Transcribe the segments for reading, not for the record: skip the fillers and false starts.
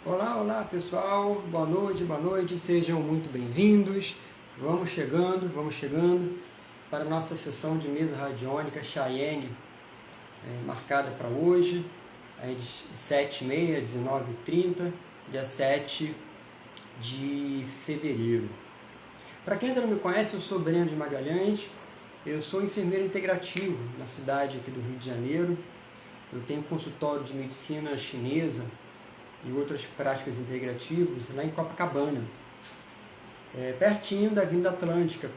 Olá, olá pessoal, boa noite, sejam muito bem-vindos. Vamos chegando para a nossa sessão de mesa radiônica Cheyenne, marcada para hoje, às 7h30, 19h30, dia 7 de fevereiro. Para quem ainda não me conhece, eu sou Breno de Magalhães, eu sou enfermeiro integrativo na cidade aqui do Rio de Janeiro. Eu tenho consultório de medicina chinesa e outras práticas integrativas lá em Copacabana, pertinho da Avenida Atlântica,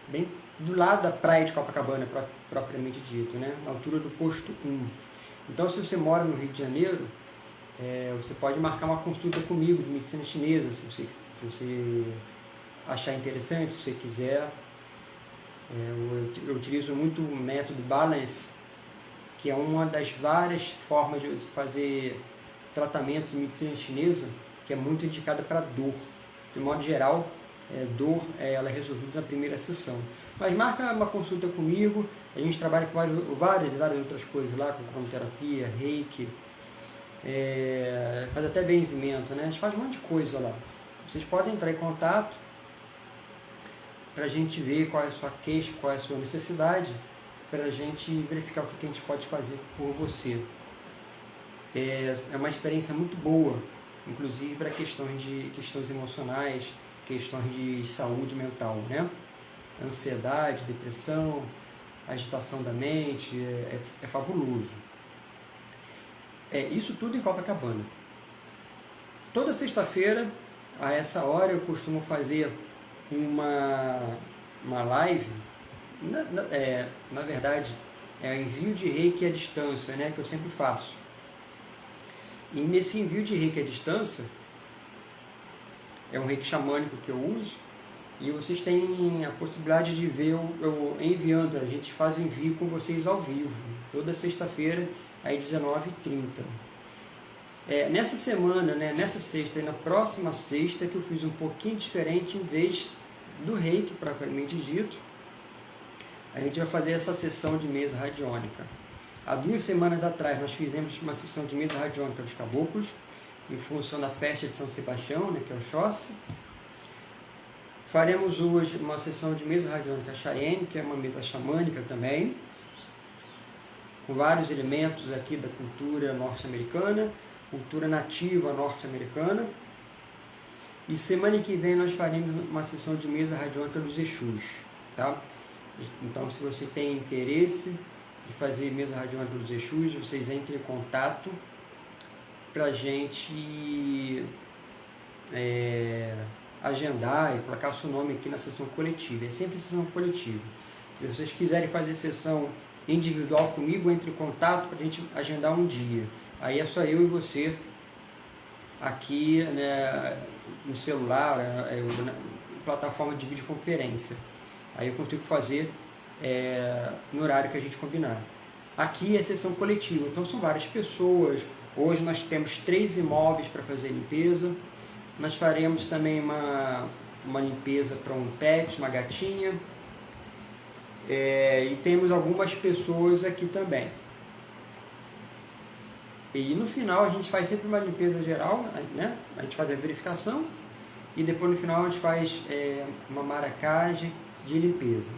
bem do lado da praia de Copacabana, propriamente dito, né? Na altura do posto 1. Então, se você mora no Rio de Janeiro, você pode marcar uma consulta comigo de medicina chinesa, se você achar interessante, se você quiser. Eu utilizo muito o método Balance, que é uma das várias formas de você fazer tratamento de medicina chinesa, que é muito indicada para dor. De modo geral, dor ela é resolvida na primeira sessão. Mas marca uma consulta comigo, a gente trabalha com várias outras coisas lá, com cromoterapia, reiki, faz até benzimento, né? A gente faz um monte de coisa lá. Vocês podem entrar em contato para a gente ver qual é a sua queixa, qual é a sua necessidade, para a gente verificar o que a gente pode fazer por você. É uma experiência muito boa, inclusive para questões emocionais, questões de saúde mental, né? Ansiedade, depressão, agitação da mente, é fabuloso. Isso tudo em Copacabana. Toda sexta-feira, a essa hora, eu costumo fazer uma live, na verdade, envio de reiki à distância, né? Que eu sempre faço. E nesse envio de reiki à distância, é um reiki xamânico que eu uso, e vocês têm a possibilidade de ver eu enviando, a gente faz o envio com vocês ao vivo, toda sexta-feira, às 19h30. Nessa semana, né, nessa sexta e na próxima sexta, que eu fiz um pouquinho diferente, em vez do reiki, propriamente dito, a gente vai fazer essa sessão de mesa radiônica. Há 2 semanas atrás nós fizemos uma sessão de mesa radiônica dos caboclos, em função da festa de São Sebastião, né, que é o Xóssi. Faremos hoje uma sessão de mesa radiônica Cheyenne, que é uma mesa xamânica também, com vários elementos aqui da cultura norte-americana, cultura nativa norte-americana. E semana que vem nós faremos uma sessão de mesa radiônica dos Exus, tá? Então, se você tem interesse de fazer mesa radiônica dos Exus, vocês entrem em contato para a gente agendar e colocar seu nome aqui na sessão coletiva. É sempre sessão coletiva. Se vocês quiserem fazer sessão individual comigo, entre em contato para a gente agendar um dia. Aí é só eu e você aqui, né, no celular, na plataforma de videoconferência. Aí eu consigo fazer no horário que a gente combinar. Aqui é sessão coletiva, então são várias pessoas. Hoje nós temos 3 imóveis para fazer limpeza. Nós faremos também uma limpeza para um pet, uma gatinha. E temos algumas pessoas aqui também. E no final a gente faz sempre uma limpeza geral, né? A gente faz a verificação e depois no final a gente faz uma maracagem de limpeza.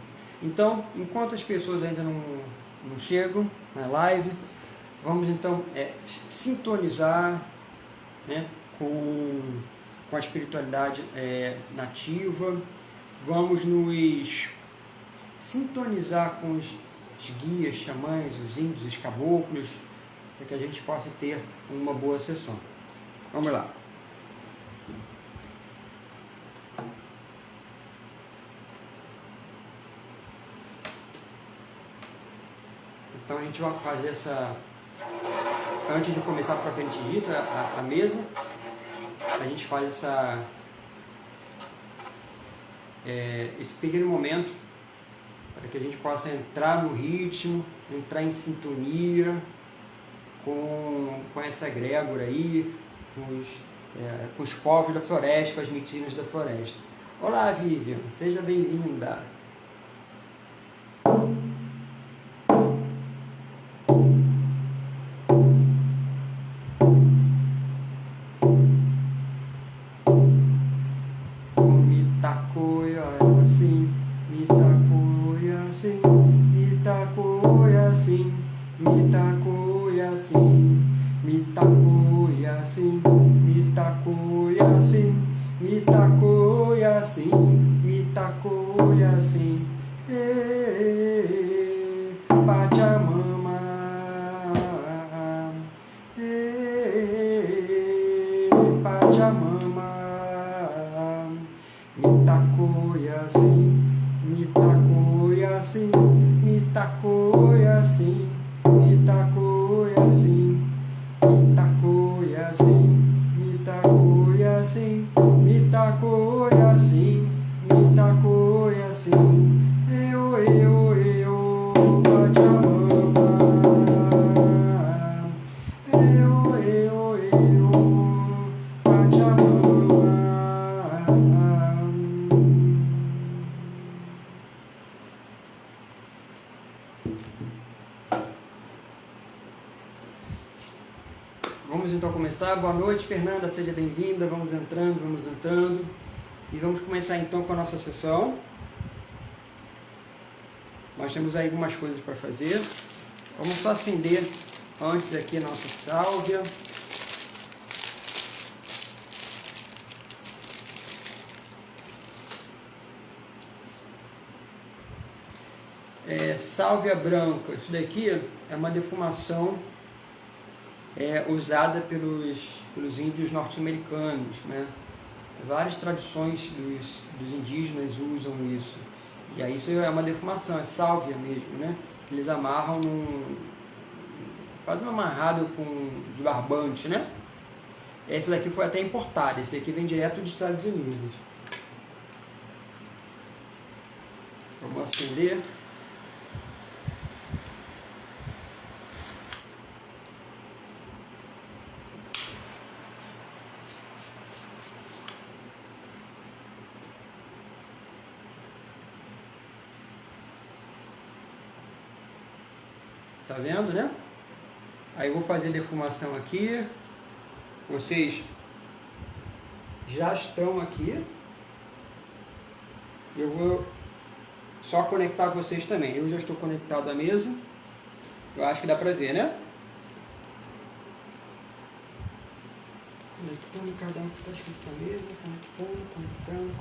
Então, enquanto as pessoas ainda não chegam na live, vamos então sintonizar, né, com a espiritualidade nativa, vamos nos sintonizar com os guias, xamãs, os índios, os caboclos, para que a gente possa ter uma boa sessão. Vamos lá. Então a gente vai fazer antes de começar propriamente dito, a mesa, a gente faz esse pequeno momento para que a gente possa entrar no ritmo, entrar em sintonia com essa egrégora aí, com os povos da floresta, com as medicinas da floresta. Olá, Vivian, seja bem-vinda. assim, me tacou e assim, me tacou e assim, me tacou e assim. Pachamama, Pachamama, me tacou e assim, me tacou e assim, me tacou e assim, me tacou e assim, me tacou e assim, me tacou e assim, me tacou e assim, me tacou e assim. Pachamama, Pachamama. Vamos então começar. Boa noite, Fernanda, seja bem-vinda. Vamos entrando. E vamos começar então com a nossa sessão. Nós temos aí algumas coisas para fazer. Vamos só acender antes aqui a nossa sálvia. Sálvia branca. Isso daqui é uma defumação usada pelos índios norte-americanos, né? Várias tradições dos indígenas usam isso. E aí isso é uma defumação, é sálvia mesmo, né? Que eles amarram fazem um amarrado de barbante, né? Esse daqui foi até importado, esse aqui vem direto dos Estados Unidos. Vamos acender. Tá vendo, né? Aí eu vou fazer defumação aqui. Vocês já estão aqui. Eu vou só conectar vocês também. Eu já estou conectado à mesa. Eu acho que dá pra ver, né? Conectando cada um que está escrito na mesa. Conectando.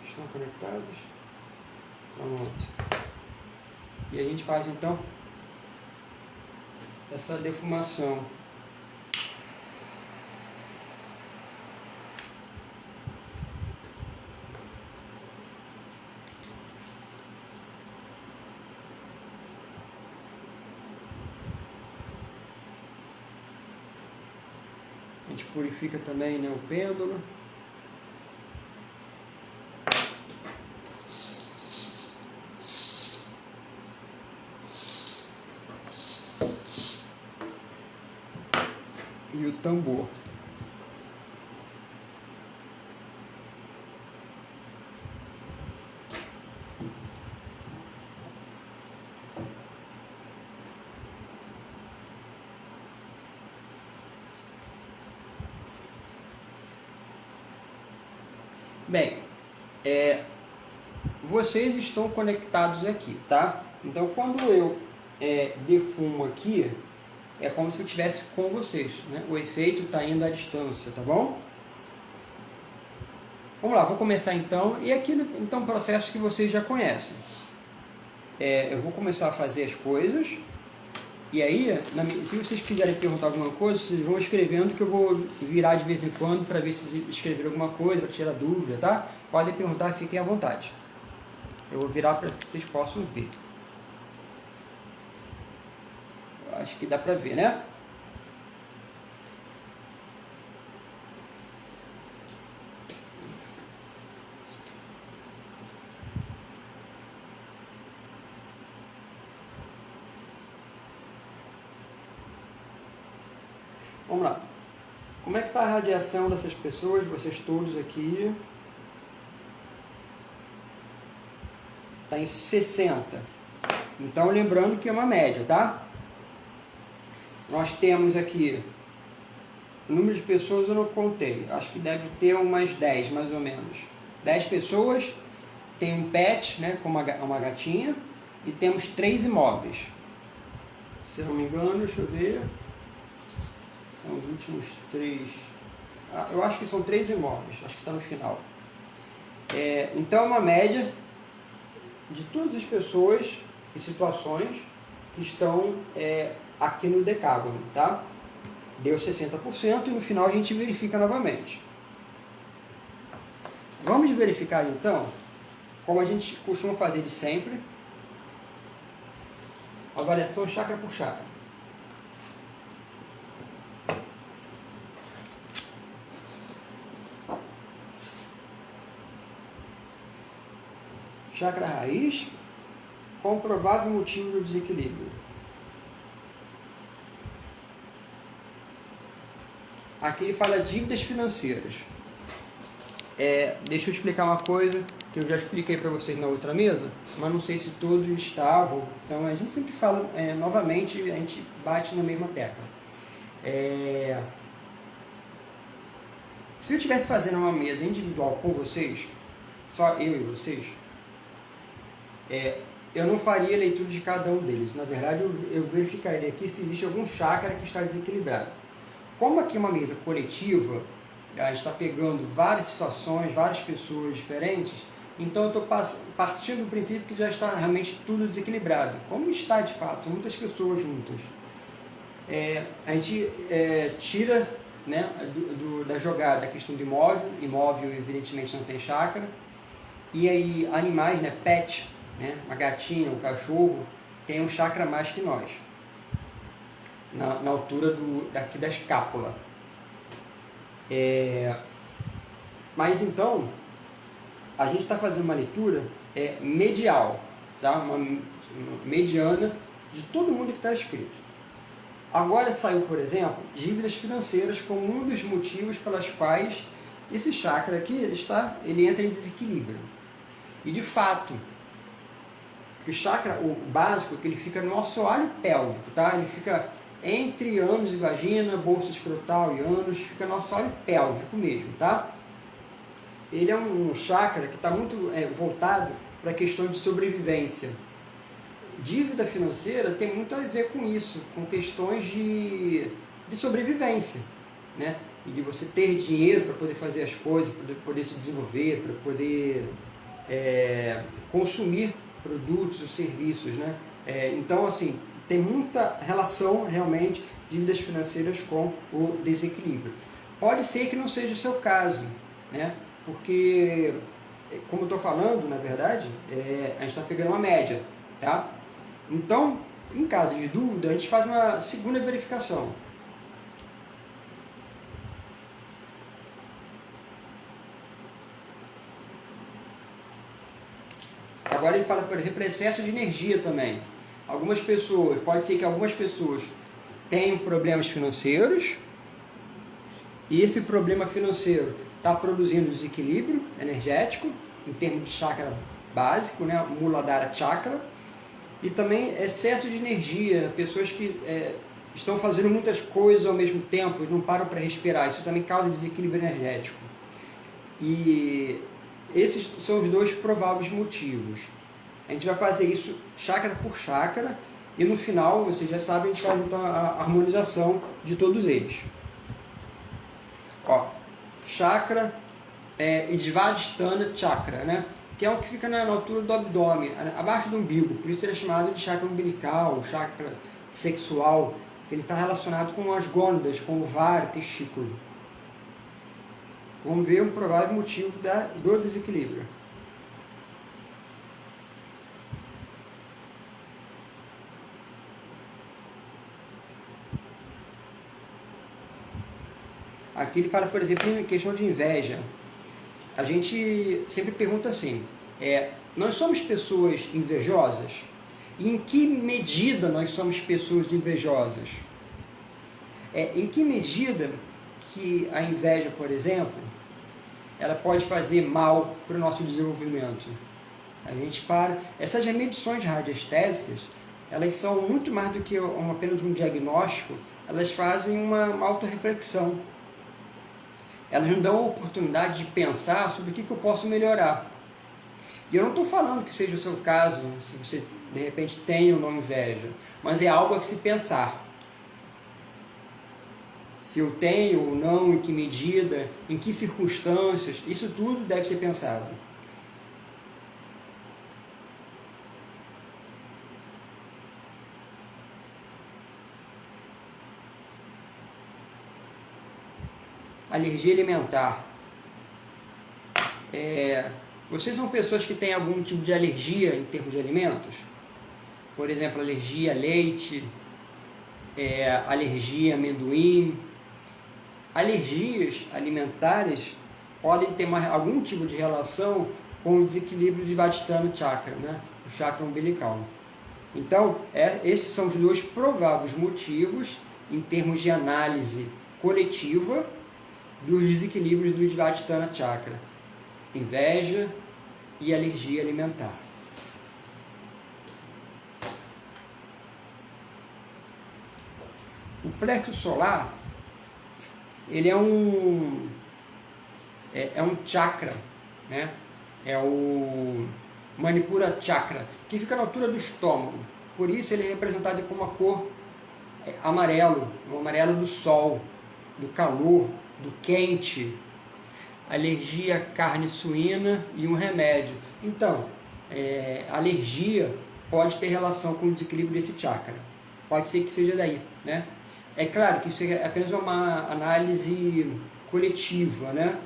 Estão conectados? Pronto. E a gente faz então essa defumação. A gente purifica também, né, o pêndulo. E o tambor. Bem, vocês estão conectados aqui, tá? Então, quando eu defumo aqui, é como se eu estivesse com vocês, né? O efeito está indo à distância, tá bom? Vamos lá, vou começar então. E aqui, então, processos que vocês já conhecem. Eu vou começar a fazer as coisas. E aí, se vocês quiserem perguntar alguma coisa, vocês vão escrevendo, que eu vou virar de vez em quando para ver se vocês escreveram alguma coisa, para tirar dúvida, tá? Podem perguntar, fiquem à vontade. Eu vou virar para que vocês possam ver. Eu acho que dá para ver, né? Vamos lá. Como é que está a radiação dessas pessoas, vocês todos aqui? Está em 60. Então, lembrando que é uma média, tá? Nós temos aqui, o número de pessoas eu não contei, acho que deve ter umas 10, mais ou menos. 10 pessoas, tem um pet, né, com uma gatinha, e temos 3 imóveis. Se não me engano, deixa eu ver. São os últimos 3. Eu acho que são 3 imóveis, acho que está no final. Então é uma média de todas as pessoas e situações que estão aqui no decágono, tá? Deu 60% e no final a gente verifica novamente. Vamos verificar então, como a gente costuma fazer de sempre, avaliação chácara por chácara. Chácara raiz, com provável motivo do desequilíbrio. Aqui ele fala dívidas financeiras. Deixa eu explicar uma coisa que eu já expliquei para vocês na outra mesa, mas não sei se todos estavam. Então a gente sempre fala novamente, a gente bate na mesma tecla. Se eu estivesse fazendo uma mesa individual com vocês, só eu e vocês, eu não faria leitura de cada um deles. Na verdade, eu verificaria aqui se existe algum chácara que está desequilibrado. Como aqui é uma mesa coletiva, a gente está pegando várias situações, várias pessoas diferentes, então eu estou partindo do princípio que já está realmente tudo desequilibrado. Como está de fato, são muitas pessoas juntas. A gente tira, né, da jogada a questão do imóvel evidentemente não tem chácara, e aí animais, né, pet, né, uma gatinha, um cachorro, tem um chácara mais que nós, na altura daqui da escápula. Mas então, a gente está fazendo uma leitura medial, tá? Uma mediana de todo mundo que está escrito. Agora saiu, por exemplo, dívidas financeiras como um dos motivos pelas quais esse chácara aqui ele entra em desequilíbrio. E de fato, o chácara, o básico, que ele fica no nosso assoalho pélvico, tá? Ele fica entre ânus e vagina, bolsa escrotal e ânus, fica no assoalho pélvico mesmo, tá? Ele é um chácara que está muito voltado para a questão de sobrevivência. Dívida financeira tem muito a ver com isso, com questões de sobrevivência, né? E de você ter dinheiro para poder fazer as coisas, para poder se desenvolver, para poder consumir produtos ou serviços, né? Então, assim, tem muita relação, realmente, dívidas financeiras com o desequilíbrio. Pode ser que não seja o seu caso, né? Porque, como eu estou falando, na verdade, a gente está pegando uma média, tá? Então, em caso de dúvida, a gente faz uma segunda verificação. Agora ele fala, por exemplo, excesso de energia também. Pode ser que algumas pessoas tenham problemas financeiros e esse problema financeiro está produzindo desequilíbrio energético, em termos de chácara básico, né, Muladhara Chakra, e também excesso de energia, pessoas que estão fazendo muitas coisas ao mesmo tempo e não param para respirar, isso também causa desequilíbrio energético. E esses são os 2 prováveis motivos. A gente vai fazer isso chácara por chácara e no final, vocês já sabem, a gente faz então a harmonização de todos eles. Ó, chácara Svadhisthana Chakra, né? Que é o que fica na altura do abdômen, abaixo do umbigo, por isso ele é chamado de chakra umbilical, chakra sexual, que ele está relacionado com as gônadas, com o ovário, testículo. Vamos ver um provável motivo do desequilíbrio. Aqui ele fala, por exemplo, em questão de inveja. A gente sempre pergunta assim, nós somos pessoas invejosas? E em que medida nós somos pessoas invejosas? Em que medida que a inveja, por exemplo, ela pode fazer mal para o nosso desenvolvimento? A gente essas medições radiestésicas, elas são muito mais do que apenas um diagnóstico, elas fazem uma autorreflexão. Elas nos dão a oportunidade de pensar sobre o que eu posso melhorar. E eu não estou falando que seja o seu caso, se você de repente tem ou não inveja, mas é algo a que se pensar. Se eu tenho ou não, em que medida, em que circunstâncias, isso tudo deve ser pensado. Alergia alimentar. Vocês são pessoas que têm algum tipo de alergia em termos de alimentos? Por exemplo, alergia a leite, alergia a amendoim. Alergias alimentares podem ter algum tipo de relação com o desequilíbrio de Vadistana Chakra, né? O chakra umbilical. Então, esses são os dois prováveis motivos, em termos de análise coletiva, dos desequilíbrios do Svadhisthana Chakra: inveja e alergia alimentar. O plexo solar, ele é um chakra, né? É o Manipura Chakra, que fica na altura do estômago. Por isso ele é representado com uma cor amarelo, o amarelo do sol, do calor, do quente, alergia à carne suína e um remédio. Então, alergia pode ter relação com o desequilíbrio desse chakra. Pode ser que seja daí, né? É claro que isso é apenas uma análise coletiva, né?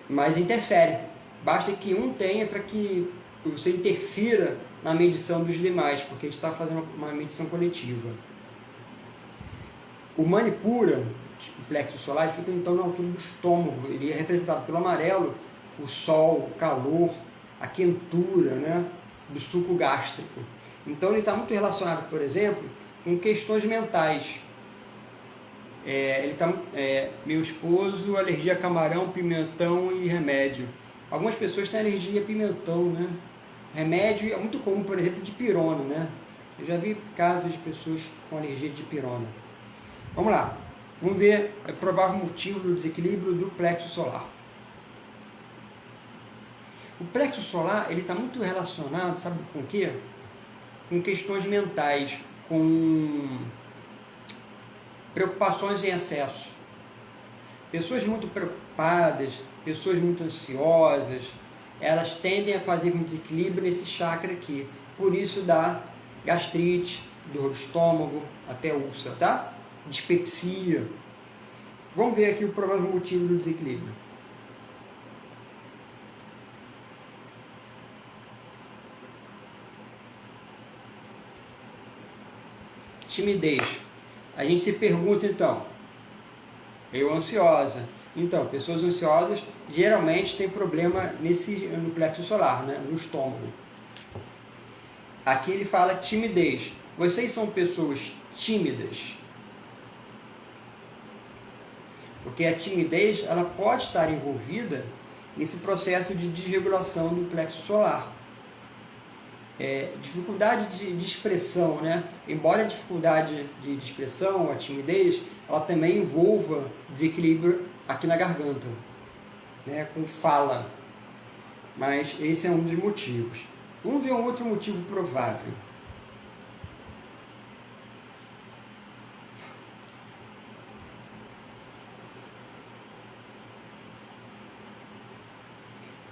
Mas interfere. Basta que um tenha para que você interfira na medição dos demais, porque a gente está fazendo uma medição coletiva. O Manipura, o plexo solar, fica então na altura do estômago. Ele é representado pelo amarelo, o sol, o calor, a quentura, né, do suco gástrico. Então ele está muito relacionado, por exemplo, com questões mentais. Meu esposo, alergia a camarão, pimentão e remédio. Algumas pessoas têm alergia a pimentão, né? Remédio é muito comum, por exemplo, de pirona, né? Eu já vi casos de pessoas com alergia de pirona. Vamos lá. Vamos ver o provável motivo do desequilíbrio do plexo solar. O plexo solar, ele está muito relacionado, sabe com o quê? Com questões mentais, com preocupações em excesso. Pessoas muito preocupadas, pessoas muito ansiosas, elas tendem a fazer um desequilíbrio nesse chakra aqui. Por isso dá gastrite, dor do estômago, até úlcera, tá? Dispepsia. Vamos ver aqui o provável motivo do desequilíbrio. Timidez. A gente se pergunta então, eu ansiosa. Então, pessoas ansiosas geralmente têm problema no plexo solar, né? No estômago. Aqui ele fala timidez. Vocês são pessoas tímidas? Porque a timidez, ela pode estar envolvida nesse processo de desregulação do plexo solar. Dificuldade de expressão, né? Embora a dificuldade de expressão, a timidez, ela também envolva desequilíbrio aqui na garganta, né? Com fala. Mas esse é um dos motivos. Vamos ver um outro motivo provável.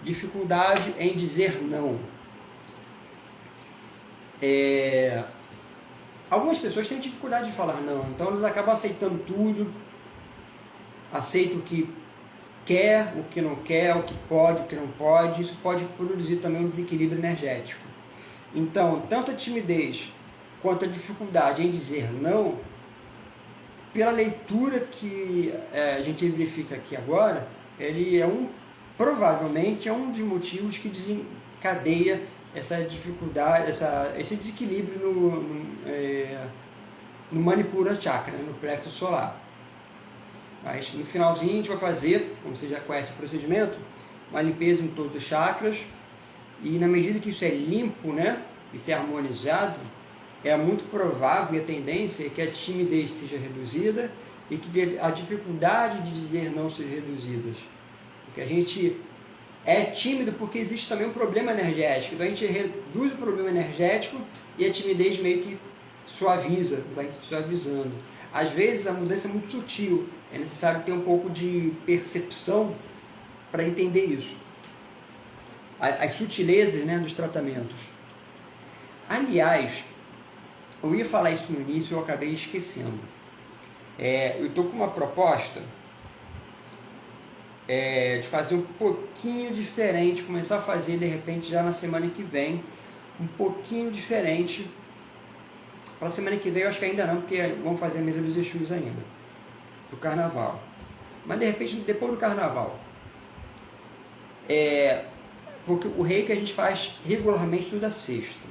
Dificuldade em dizer não. Algumas pessoas têm dificuldade de falar não, então elas acabam aceitando tudo, aceitam o que quer, o que não quer, o que pode, o que não pode. Isso pode produzir também um desequilíbrio energético. Então, tanto a timidez quanto a dificuldade em dizer não, pela leitura que a gente verifica aqui agora, ele provavelmente é um dos motivos que desencadeia essa dificuldade, esse desequilíbrio no Manipura Chakra, no plexo solar. Mas no finalzinho a gente vai fazer, como você já conhece o procedimento, uma limpeza em todos os chakras, e na medida que isso é limpo, né, isso é harmonizado, é muito provável, e a tendência é que a timidez seja reduzida e que a dificuldade de dizer não seja reduzida. Porque a gente É tímido porque existe também um problema energético. Então a gente reduz o problema energético e a timidez meio que suaviza, vai suavizando. Às vezes a mudança é muito sutil, é necessário ter um pouco de percepção para entender isso. As sutilezas, né, dos tratamentos. Aliás, eu ia falar isso no início e eu acabei esquecendo. Eu estou com uma proposta de fazer um pouquinho diferente, começar a fazer de repente já na semana que vem, um pouquinho diferente. Para a semana que vem eu acho que ainda não, porque vamos fazer a mesa dos Exus ainda, do carnaval. Mas de repente depois do carnaval. Porque o reiki a gente faz regularmente toda sexta.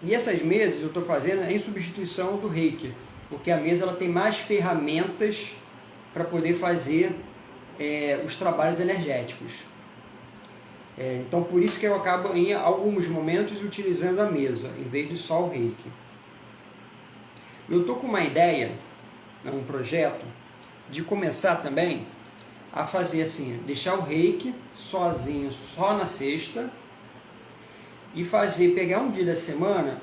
E essas mesas eu estou fazendo em substituição do reiki, porque a mesa ela tem mais ferramentas para poder fazer os trabalhos energéticos. Então por isso que eu acabo em alguns momentos utilizando a mesa, em vez de só o reiki. Eu estou com uma ideia, um projeto, de começar também a fazer assim, deixar o reiki sozinho, só na sexta, e pegar um dia da semana,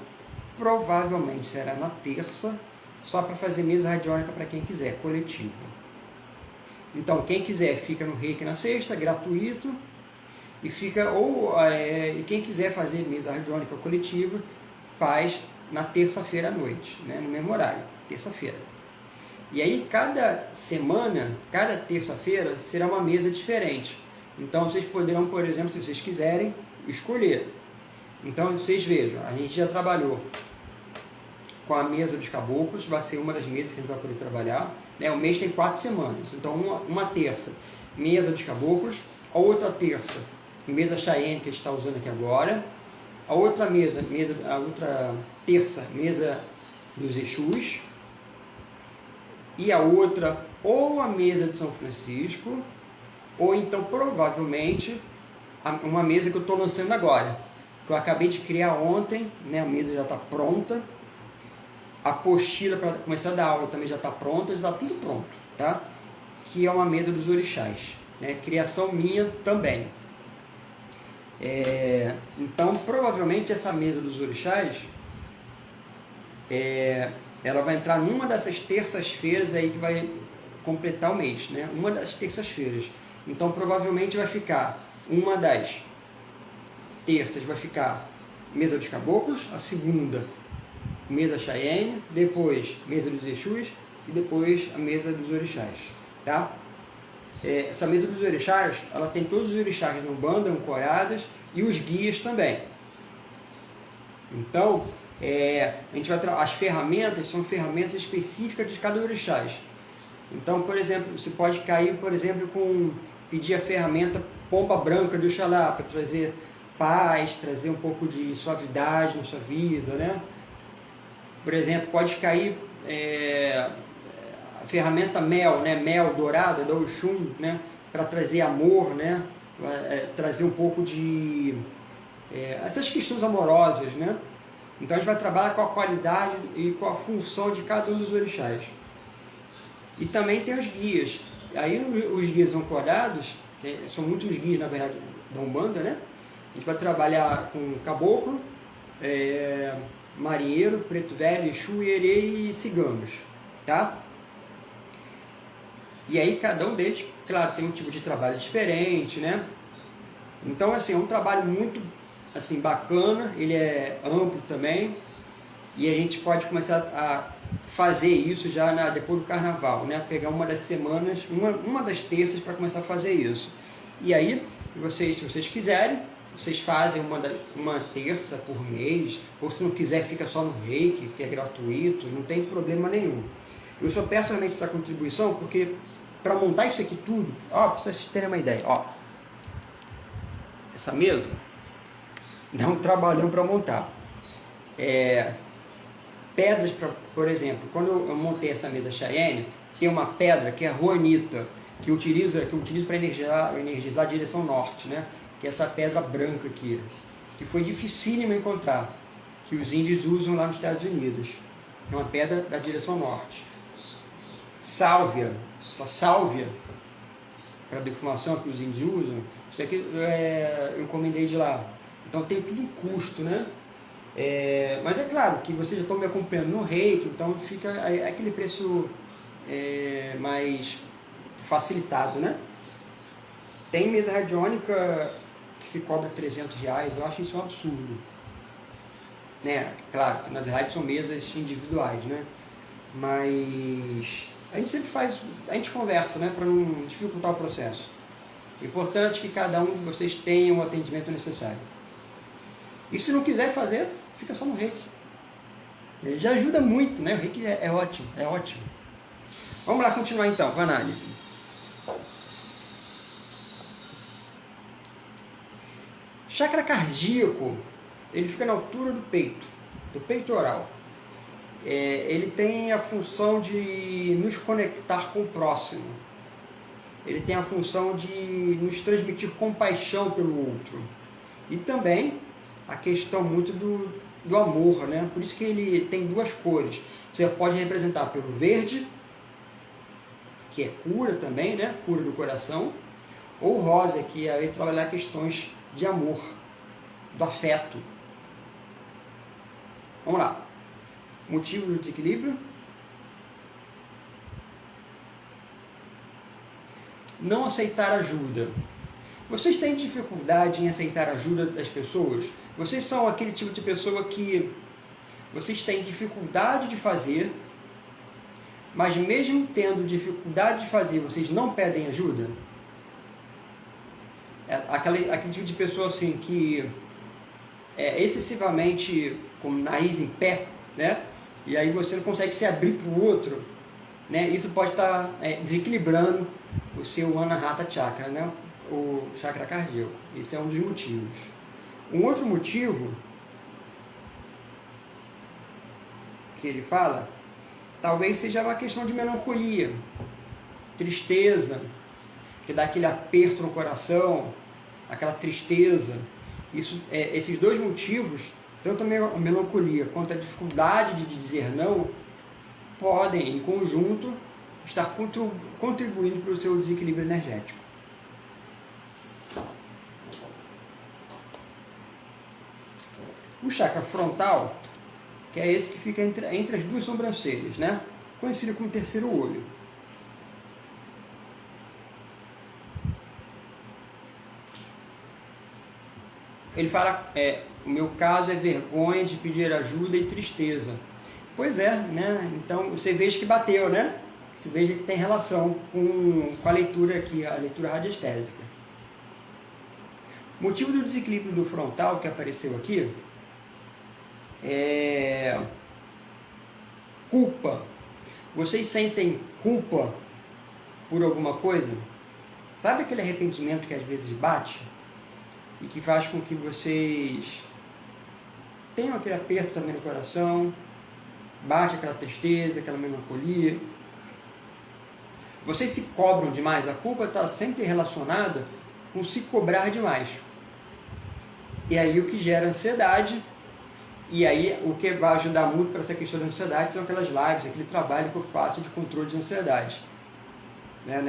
provavelmente será na terça, só para fazer mesa radiônica para quem quiser, coletivo. Então quem quiser fica no reiki na sexta, gratuito, e quem quiser fazer mesa radiônica coletiva, faz na terça-feira à noite, né, no mesmo horário, terça-feira. E aí cada semana, cada terça-feira, será uma mesa diferente. Então vocês poderão, por exemplo, se vocês quiserem, escolher. Então vocês vejam, a gente já trabalhou com a mesa dos caboclos, vai ser uma das mesas que a gente vai poder trabalhar. O mês tem 4 semanas, então uma terça, mesa dos caboclos, a outra terça, mesa Cheyenne que a gente está usando aqui agora, a outra terça, mesa dos Exus, e a outra, ou a mesa de São Francisco, ou então provavelmente uma mesa que eu estou lançando agora, que eu acabei de criar ontem, né? A mesa já está pronta, a apostila para começar a dar aula também já está pronta, já está tudo pronto, tá? Que é uma mesa dos orixás, né? Criação minha também. Então provavelmente essa mesa dos orixás ela vai entrar numa dessas terças-feiras aí que vai completar o mês, né? Uma das terças-feiras. Então provavelmente vai ficar uma das terças vai ficar mesa dos caboclos, a segunda mesa Cheyenne, depois mesa dos Exus e depois a mesa dos orixás, tá? Essa mesa dos orixás, ela tem todos os orixás no Umbanda, ancoradas, e os guias também. Então, a gente vai as ferramentas são ferramentas específicas de cada orixás. Então, por exemplo, você pode cair, por exemplo, pedir a ferramenta pomba branca do Oxalá para trazer paz, trazer um pouco de suavidade na sua vida, né? Por exemplo, pode cair a ferramenta mel, né? Mel dourada da Oxum, né? Para trazer amor, né? Trazer um pouco de essas questões amorosas, né? Então a gente vai trabalhar com a qualidade e com a função de cada um dos orixás. E também tem os guias. Aí os guias ancorados, que são muitos guias na verdade da Umbanda, né? A gente vai trabalhar com caboclo, marinheiro, preto velho, exu, ierê e ciganos, tá? E aí cada um deles, claro, tem um tipo de trabalho diferente, né? Então assim, é um trabalho muito assim, bacana, ele é amplo também, e a gente pode começar a fazer isso já depois do carnaval, né? Pegar uma das semanas, uma das terças para começar a fazer isso. E aí, se vocês quiserem, vocês fazem uma terça por mês, ou se não quiser, fica só no reiki, que é gratuito, não tem problema nenhum. Eu só peço realmente essa contribuição, porque para montar isso aqui tudo, para vocês terem uma ideia, essa mesa dá um trabalhão para montar. Pedras, por exemplo, quando eu montei essa mesa Cheyenne, tem uma pedra que é a Juanita, que eu utilizo para energizar a direção norte, né? Que é essa pedra branca aqui, que foi dificílimo encontrar, que os índios usam lá nos Estados Unidos. É uma pedra da direção norte. Sálvia, essa sálvia para defumação que os índios usam, isso aqui eu encomendei de lá. Então tem tudo um custo, né? Mas é claro que vocês já estão me acompanhando no Reiki, então fica aquele preço mais facilitado, né? Tem mesa radiônica que se cobra R$300, eu acho isso um absurdo. Né? Claro que na verdade são mesas individuais, né? Mas a gente sempre a gente conversa, né? Para não dificultar o processo. O importante é que cada um de vocês tenha o atendimento necessário. E se não quiser fazer, fica só no Reiki. Ele já ajuda muito, né? O Reiki é ótimo, é ótimo. Vamos lá continuar então com a análise. Chakra cardíaco, ele fica na altura do peitoral. Ele tem a função de nos conectar com o próximo. Ele tem a função de nos transmitir compaixão pelo outro. E também a questão muito do amor, né? Por isso que ele tem duas cores. Você pode representar pelo verde, que é cura também, né? Cura do coração. Ou rosa, que é trabalhar questões de amor, do afeto. Vamos lá. Motivo do desequilíbrio. Não aceitar ajuda. Vocês têm dificuldade em aceitar a ajuda das pessoas? Vocês são aquele tipo de pessoa que vocês têm dificuldade de fazer, mas mesmo tendo dificuldade de fazer, vocês não pedem ajuda? Aquele tipo de pessoa assim que é excessivamente com o nariz em pé, né? E aí você não consegue se abrir para o outro, né? Isso pode estar desequilibrando o seu Anahata Chakra, né? O chakra cardíaco. Esse é um dos motivos. Um outro motivo que ele fala, talvez seja uma questão de melancolia, tristeza, que dá aquele aperto no coração, aquela tristeza. Esses dois motivos, tanto a melancolia quanto a dificuldade de dizer não, podem, em conjunto, estar contribuindo para o seu desequilíbrio energético. O chakra frontal, que é esse que fica entre as duas sobrancelhas, né? Conhecido como terceiro olho. Ele fala, o meu caso é vergonha de pedir ajuda e tristeza. Pois é, né? Então você veja que bateu, né? Você veja que tem relação com a leitura aqui, a leitura radiestésica. O motivo do desequilíbrio do frontal que apareceu aqui é culpa. Vocês sentem culpa por alguma coisa? Sabe aquele arrependimento que às vezes bate? E que faz com que vocês tenham aquele aperto também no coração, bate aquela tristeza, aquela melancolia. Vocês se cobram demais. A culpa está sempre relacionada com se cobrar demais. E aí o que gera ansiedade. E aí o que vai ajudar muito para essa questão da ansiedade são aquelas lives, aquele trabalho que eu faço de controle de ansiedade. Né?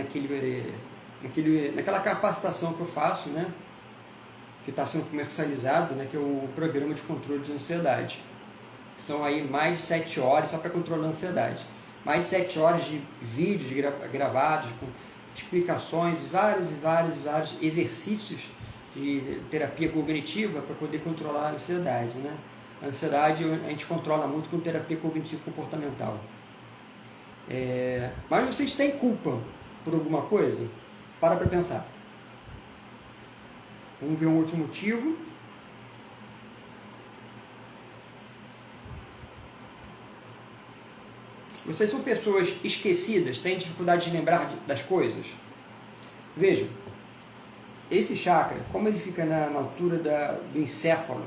Naquela capacitação que eu faço, né? Que está sendo comercializado, né? Que é o programa de controle de ansiedade. São aí mais de 7 horas só para controlar a ansiedade. Mais de 7 horas de vídeos gravados, com explicações, vários exercícios de terapia cognitiva para poder controlar a ansiedade, né? A ansiedade a gente controla muito com terapia cognitivo-comportamental. Mas vocês têm culpa por alguma coisa? Para pensar. Vamos ver um outro motivo. Vocês são pessoas esquecidas, têm dificuldade de lembrar das coisas? Vejam, esse chakra, como ele fica na altura do encéfalo,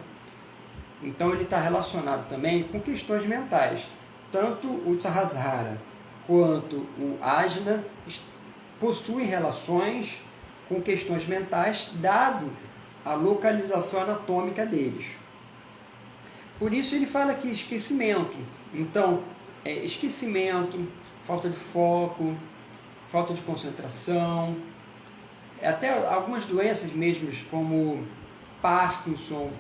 então ele está relacionado também com questões mentais. Tanto o Sahasrara quanto o Ajna possuem relações com questões mentais, dado a localização anatômica deles. Por isso ele fala aqui esquecimento. Então, esquecimento, falta de foco, falta de concentração, até algumas doenças mesmo, como Parkinson,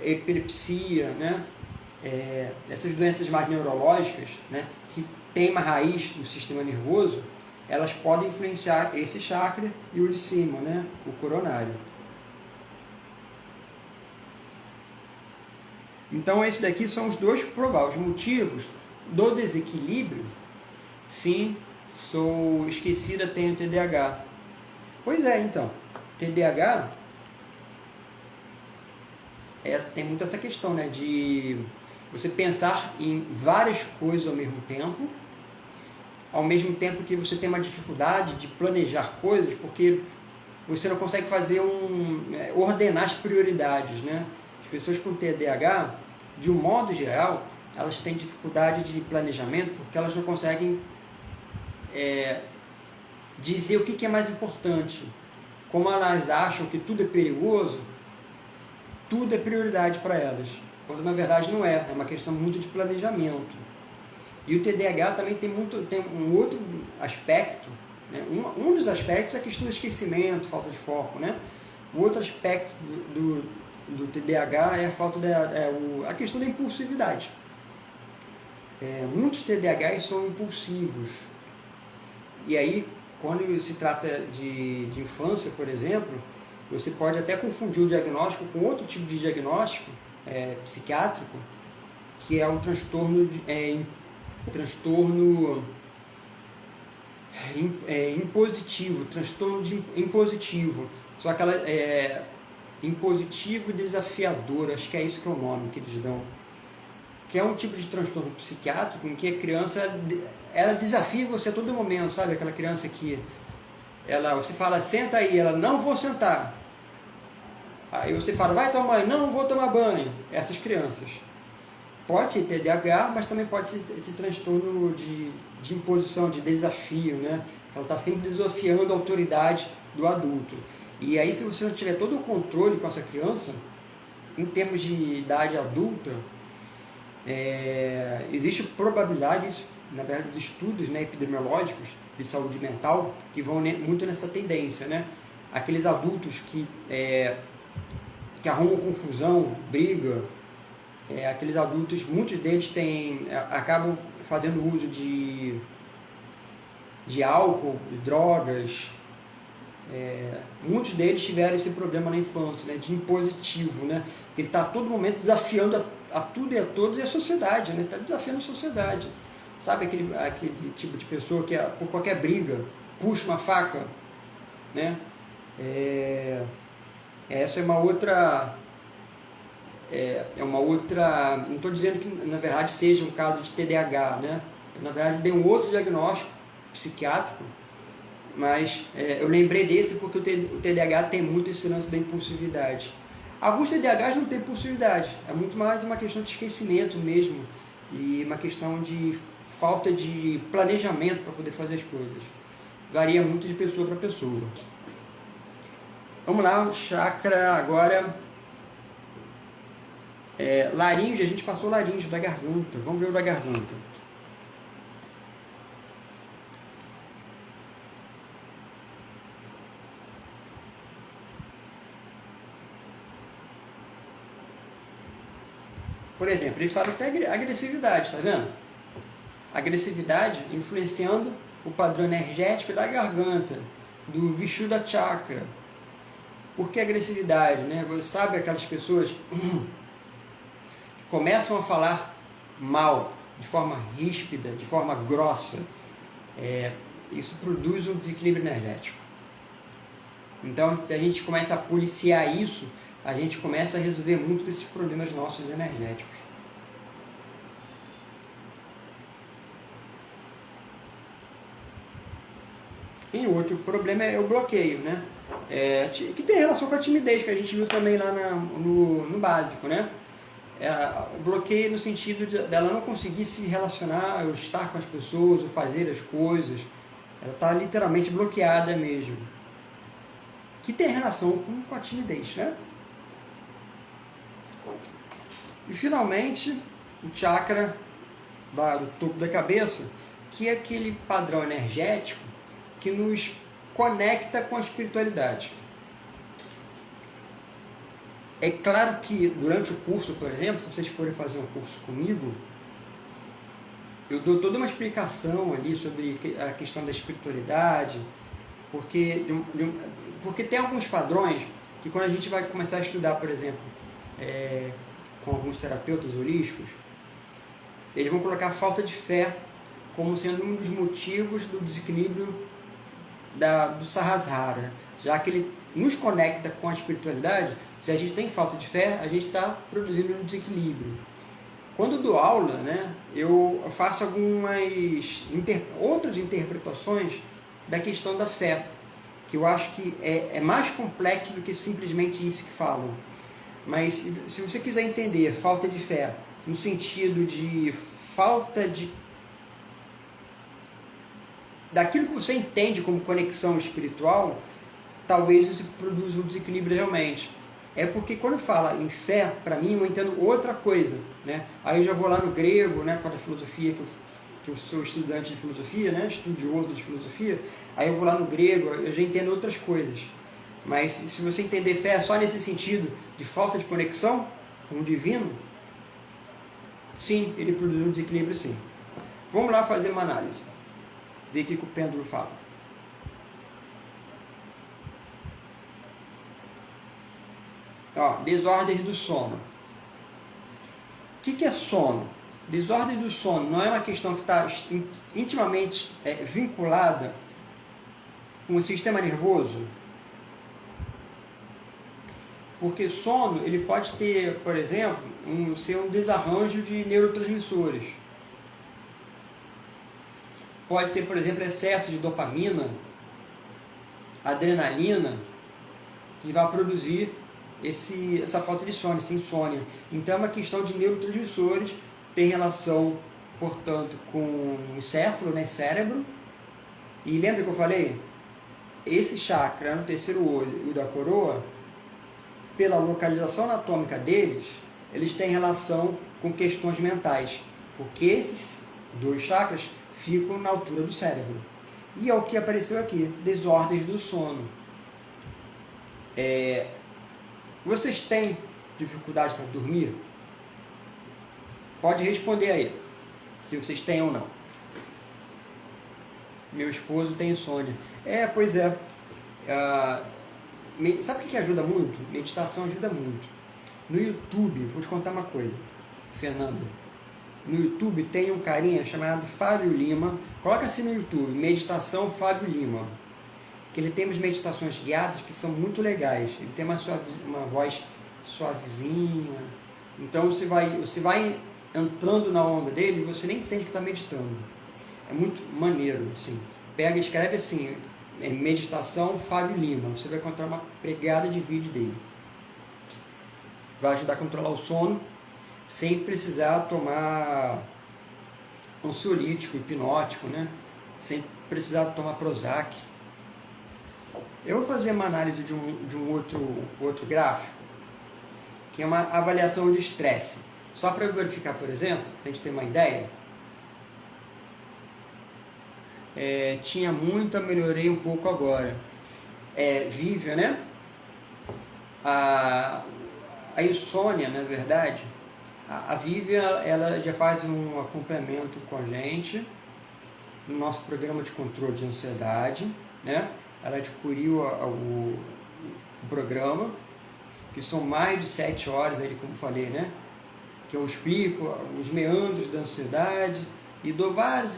epilepsia, né? Essas doenças mais neurológicas, né? Que tem uma raiz no sistema nervoso, elas podem influenciar esse chakra e o de cima, né? O coronário. Então, esses daqui são os dois prováveis motivos do desequilíbrio. Sim, sou esquecida, tenho TDAH. Pois é, então, TDAH tem muito essa questão, né, de você pensar em várias coisas ao mesmo tempo que você tem uma dificuldade de planejar coisas, porque você não consegue fazer ordenar as prioridades, né? As pessoas com TDAH, de um modo geral, elas têm dificuldade de planejamento porque elas não conseguem dizer o que é mais importante. Como elas acham que tudo é perigoso, tudo é prioridade para elas, quando na verdade não é uma questão muito de planejamento. E o TDAH também tem um outro aspecto, né? Um dos aspectos é a questão do esquecimento, falta de foco, né? O outro aspecto do TDAH é a questão da impulsividade. Muitos TDAHs são impulsivos. E aí, quando se trata de infância, por exemplo, você pode até confundir o diagnóstico com outro tipo de diagnóstico psiquiátrico, que é o transtorno impositivo, transtorno impositivo. Só aquela impositivo e desafiador, acho que é isso que é o nome que eles dão. Que é um tipo de transtorno psiquiátrico em que a criança ela desafia você a todo momento, sabe? Aquela criança que você fala, senta aí, ela, não vou sentar. Aí você fala, vai tomar banho, não vou tomar banho. Essas crianças. Pode ser TDAH, mas também pode ser esse transtorno de imposição, de desafio, né? Ela está sempre desafiando a autoridade do adulto. E aí, se você não tiver todo o controle com essa criança, em termos de idade adulta, existe probabilidade, na verdade, dos estudos, né, epidemiológicos de saúde mental que vão muito nessa tendência, né? Aqueles adultos que arrumam confusão, briga, aqueles adultos, muitos deles acabam fazendo uso de álcool, de drogas. Muitos deles tiveram esse problema na infância, né, de impositivo, né? Ele está a todo momento desafiando a tudo e a todos, e a sociedade, né? Está desafiando a sociedade. Sabe aquele tipo de pessoa que por qualquer briga puxa uma faca, né? Essa é uma outra... não estou dizendo que na verdade seja um caso de TDAH, né? Na verdade dei um outro diagnóstico psiquiátrico, mas eu lembrei desse porque o TDAH tem muito esse lance da impulsividade. Alguns TDAHs não têm impulsividade, é muito mais uma questão de esquecimento mesmo, e uma questão de falta de planejamento para poder fazer as coisas. Varia muito de pessoa para pessoa. Vamos lá, o chakra agora... laríngeo, a gente passou laríngeo da garganta. Vamos ver o da garganta. Por exemplo, ele fala até agressividade, tá vendo? Agressividade influenciando o padrão energético da garganta, do Vishuddha Chakra. Por que agressividade, né? Você sabe aquelas pessoas começam a falar mal, de forma ríspida, de forma grossa, isso produz um desequilíbrio energético. Então, se a gente começa a policiar isso, a gente começa a resolver muito desses problemas nossos energéticos. E o outro problema é o bloqueio, né? Que tem relação com a timidez, que a gente viu também lá no básico, né? O bloqueio no sentido dela não conseguir se relacionar, ou estar com as pessoas, ou fazer as coisas. Ela está literalmente bloqueada mesmo. Que tem relação com a timidez, né? E finalmente, o chakra do topo da cabeça, que é aquele padrão energético que nos conecta com a espiritualidade. É claro que durante o curso, por exemplo, se vocês forem fazer um curso comigo, eu dou toda uma explicação ali sobre a questão da espiritualidade, porque tem alguns padrões que quando a gente vai começar a estudar, por exemplo, com alguns terapeutas holísticos, eles vão colocar a falta de fé como sendo um dos motivos do desequilíbrio do Sahasrara, já que ele nos conecta com a espiritualidade. Se a gente tem falta de fé, a gente está produzindo um desequilíbrio. Quando eu dou aula, né, eu faço algumas outras interpretações da questão da fé, que eu acho que é mais complexo do que simplesmente isso que falam. Mas se você quiser entender falta de fé no sentido de falta daquilo que você entende como conexão espiritual, talvez você produza um desequilíbrio realmente. É porque quando fala em fé, para mim, eu entendo outra coisa, né? Aí eu já vou lá no grego, né, para a filosofia, que eu sou estudante de filosofia, né, estudioso de filosofia, aí eu vou lá no grego, eu já entendo outras coisas. Mas se você entender fé só nesse sentido de falta de conexão com o divino, sim, ele produz um desequilíbrio, sim. Vamos lá fazer uma análise. Ver o que o pêndulo fala. Desordens do sono. O que é sono? Desordem do sono não é uma questão que está intimamente vinculada com o sistema nervoso? Porque sono, ele pode ter, por exemplo, ser um desarranjo de neurotransmissores. Pode ser, por exemplo, excesso de dopamina, adrenalina, que vai produzir essa falta de sono, essa insônia. Então é uma questão de neurotransmissores, tem relação, portanto, com o encéfalo, né, cérebro. E lembra que eu falei? Esse chakra no terceiro olho e o da coroa, pela localização anatômica deles, eles têm relação com questões mentais, porque esses dois chakras ficam na altura do cérebro. E é o que apareceu aqui, desordens do sono. Vocês têm dificuldade para dormir? Pode responder aí, se vocês têm ou não. Meu esposo tem insônia. Pois é. Sabe o que ajuda muito? Meditação ajuda muito. No YouTube, vou te contar uma coisa, Fernanda. No YouTube tem um carinha chamado Fábio Lima. Coloca assim no YouTube, Meditação Fábio Lima. Que ele tem umas meditações guiadas que são muito legais. Ele tem uma voz suavezinha. Então você vai entrando na onda dele e você nem sente que está meditando. É muito maneiro, assim. Pega e escreve assim, Meditação Fábio Lima. Você vai encontrar uma pegada de vídeo dele. Vai ajudar a controlar o sono sem precisar tomar ansiolítico, hipnótico, né? Sem precisar tomar Prozac. Eu vou fazer uma análise de um outro gráfico, que é uma avaliação de estresse. Só para verificar, por exemplo, para a gente ter uma ideia, tinha muita, melhorei um pouco agora. Vivian, né? A insônia, na verdade, a Vivian, ela já faz um acompanhamento com a gente no nosso programa de controle de ansiedade, né? Ela adquiriu o programa, que são mais de 7 horas, aí, como falei, né? Que eu explico os meandros da ansiedade e dou vários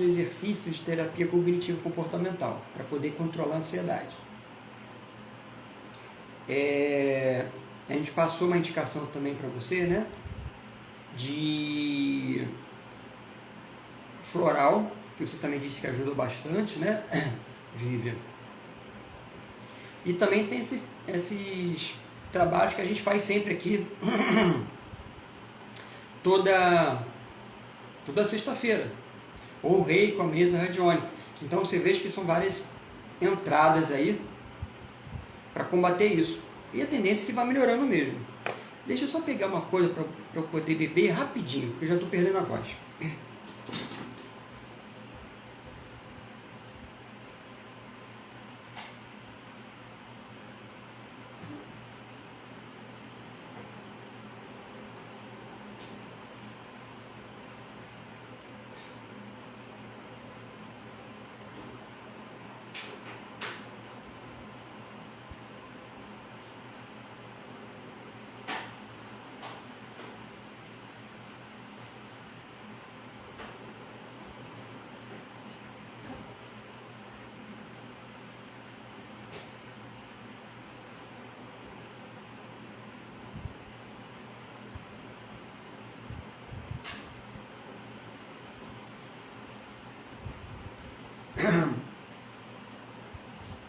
exercícios de terapia cognitivo-comportamental para poder controlar a ansiedade. A gente passou uma indicação também para você, né? De floral, que você também disse que ajudou bastante, né? Vivian. E também tem esses trabalhos que a gente faz sempre aqui, toda sexta-feira, ou rei com a mesa radiônica. Então você veja que são várias entradas aí para combater isso. E a tendência é que vai melhorando mesmo. Deixa eu só pegar uma coisa para eu poder beber rapidinho, porque eu já estou perdendo a voz.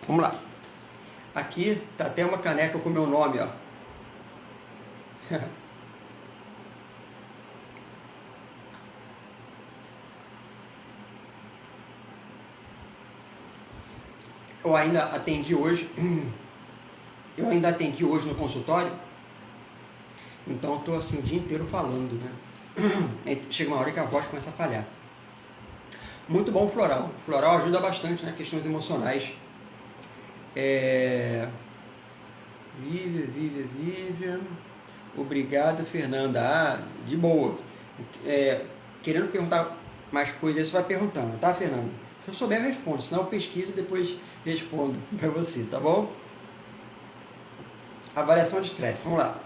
Vamos lá. Aqui tá até uma caneca com meu nome, ó. Eu ainda atendi hoje no consultório, então eu tô assim o dia inteiro falando, né? Chega uma hora que a voz começa a falhar. Muito bom o floral. O floral ajuda bastante nas questões emocionais. Vivian. Obrigado, Fernanda. Ah, de boa. Querendo perguntar mais coisas, você vai perguntando, tá, Fernanda? Se eu souber, eu respondo. Senão eu pesquiso e depois respondo para você, tá bom? Avaliação de estresse. Vamos lá.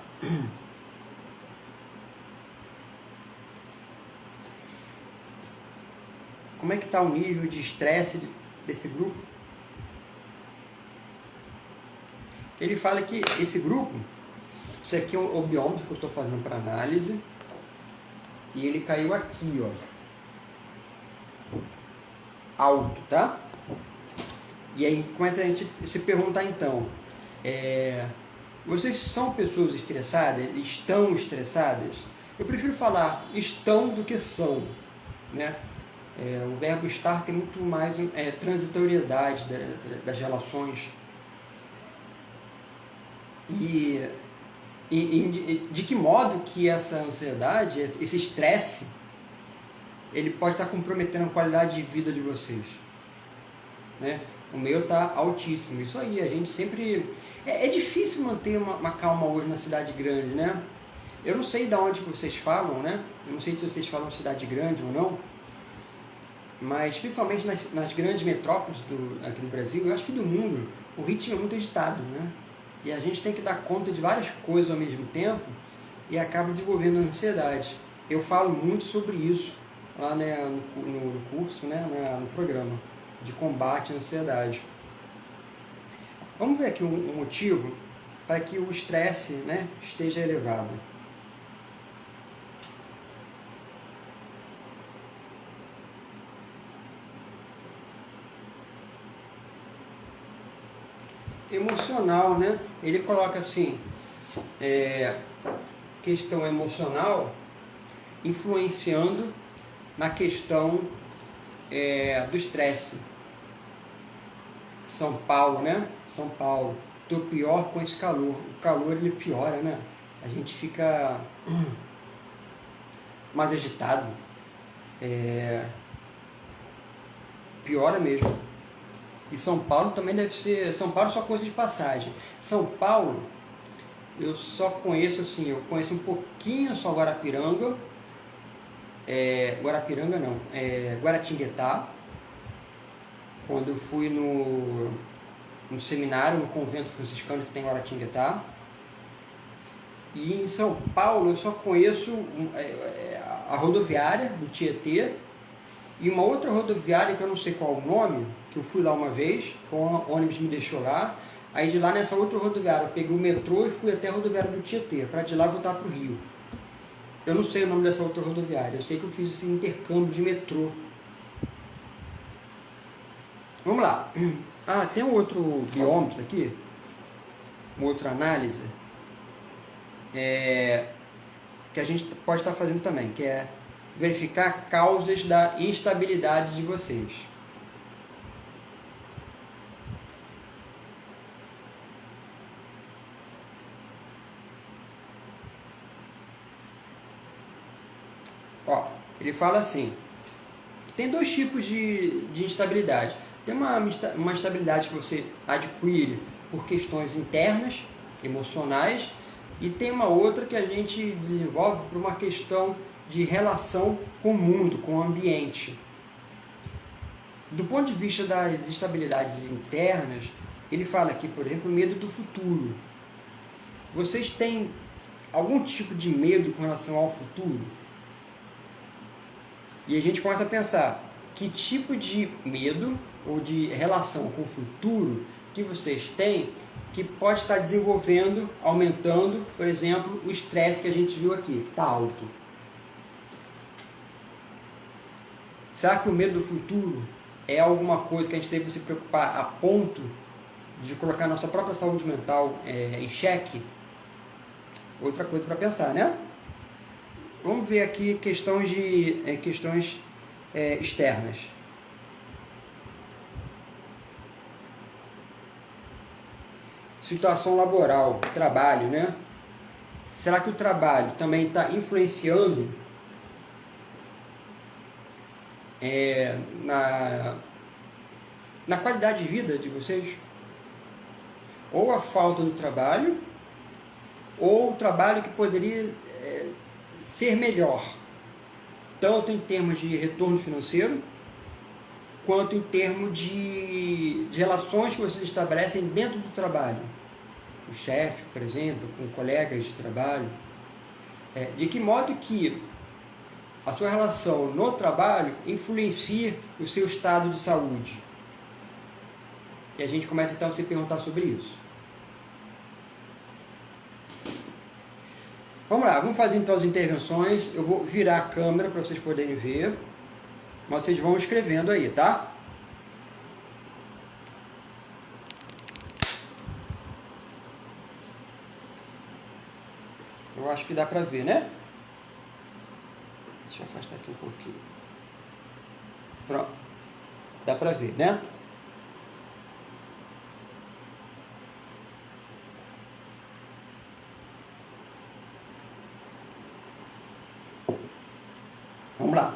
Como é que está o nível de estresse desse grupo? Ele fala que esse grupo, isso aqui é o biômetro que eu estou fazendo para análise, e ele caiu aqui, ó, alto, tá? E aí começa a gente se perguntar então, vocês são pessoas estressadas? Estão estressadas? Eu prefiro falar estão do que são, né? O verbo estar tem muito mais transitoriedade das relações. E de que modo que essa ansiedade, esse estresse, ele pode estar comprometendo a qualidade de vida de vocês, né? O meu está altíssimo. Isso aí, a gente sempre... É difícil manter uma calma hoje na cidade grande, né? Eu não sei de onde vocês falam, né? Eu não sei se vocês falam cidade grande ou não, mas principalmente nas grandes metrópoles aqui do Brasil, eu acho que do mundo, o ritmo é muito agitado, né? E a gente tem que dar conta de várias coisas ao mesmo tempo e acaba desenvolvendo ansiedade. Eu falo muito sobre isso lá, né, no curso, né, no programa de combate à ansiedade. Vamos ver aqui um motivo para que o estresse, né, esteja elevado. Emocional, né? Ele coloca assim, questão emocional influenciando na questão do estresse. São Paulo, né? São Paulo. Tô pior com esse calor. O calor, ele piora, né? A gente fica mais agitado. Piora mesmo. E São Paulo também deve ser... São Paulo é só coisa de passagem. São Paulo, eu só conheço assim, eu conheço um pouquinho só Guarapiranga. Guarapiranga não, Guaratinguetá. Quando eu fui no seminário, no convento franciscano que tem em Guaratinguetá. E em São Paulo eu só conheço a rodoviária do Tietê e uma outra rodoviária que eu não sei qual o nome, que eu fui lá uma vez, com o ônibus me deixou lá. Aí de lá nessa outra rodoviária eu peguei o metrô e fui até a rodoviária do Tietê, para de lá voltar para o Rio. Eu não sei o nome dessa outra rodoviária, eu sei que eu fiz esse intercâmbio de metrô. Vamos lá. Tem um outro biômetro aqui, uma outra análise, que a gente pode estar fazendo também, que é verificar causas da instabilidade de vocês. Ele fala assim, tem dois tipos de instabilidade. Tem uma instabilidade que você adquire por questões internas, emocionais, e tem uma outra que a gente desenvolve por uma questão de relação com o mundo, com o ambiente. Do ponto de vista das instabilidades internas, ele fala aqui, por exemplo, medo do futuro. Vocês têm algum tipo de medo com relação ao futuro? E a gente começa a pensar, que tipo de medo ou de relação com o futuro que vocês têm que pode estar desenvolvendo, aumentando, por exemplo, o estresse que a gente viu aqui, que está alto. Será que o medo do futuro é alguma coisa que a gente deve se preocupar a ponto de colocar nossa própria saúde mental em xeque? Outra coisa para pensar, né? Vamos ver aqui questões externas. Situação laboral, trabalho, né? Será que o trabalho também está influenciando na qualidade de vida de vocês? Ou a falta do trabalho, ou o trabalho que poderia ser melhor, tanto em termos de retorno financeiro, quanto em termos de relações que vocês estabelecem dentro do trabalho. O chefe, por exemplo, com colegas de trabalho. De que modo que a sua relação no trabalho influencia o seu estado de saúde? E a gente começa então a se perguntar sobre isso. Vamos lá, vamos fazer então as intervenções. Eu vou virar a câmera para vocês poderem ver. Mas vocês vão escrevendo aí, tá? Eu acho que dá para ver, né? Deixa eu afastar aqui um pouquinho. Pronto. Dá para ver, né? Vamos lá.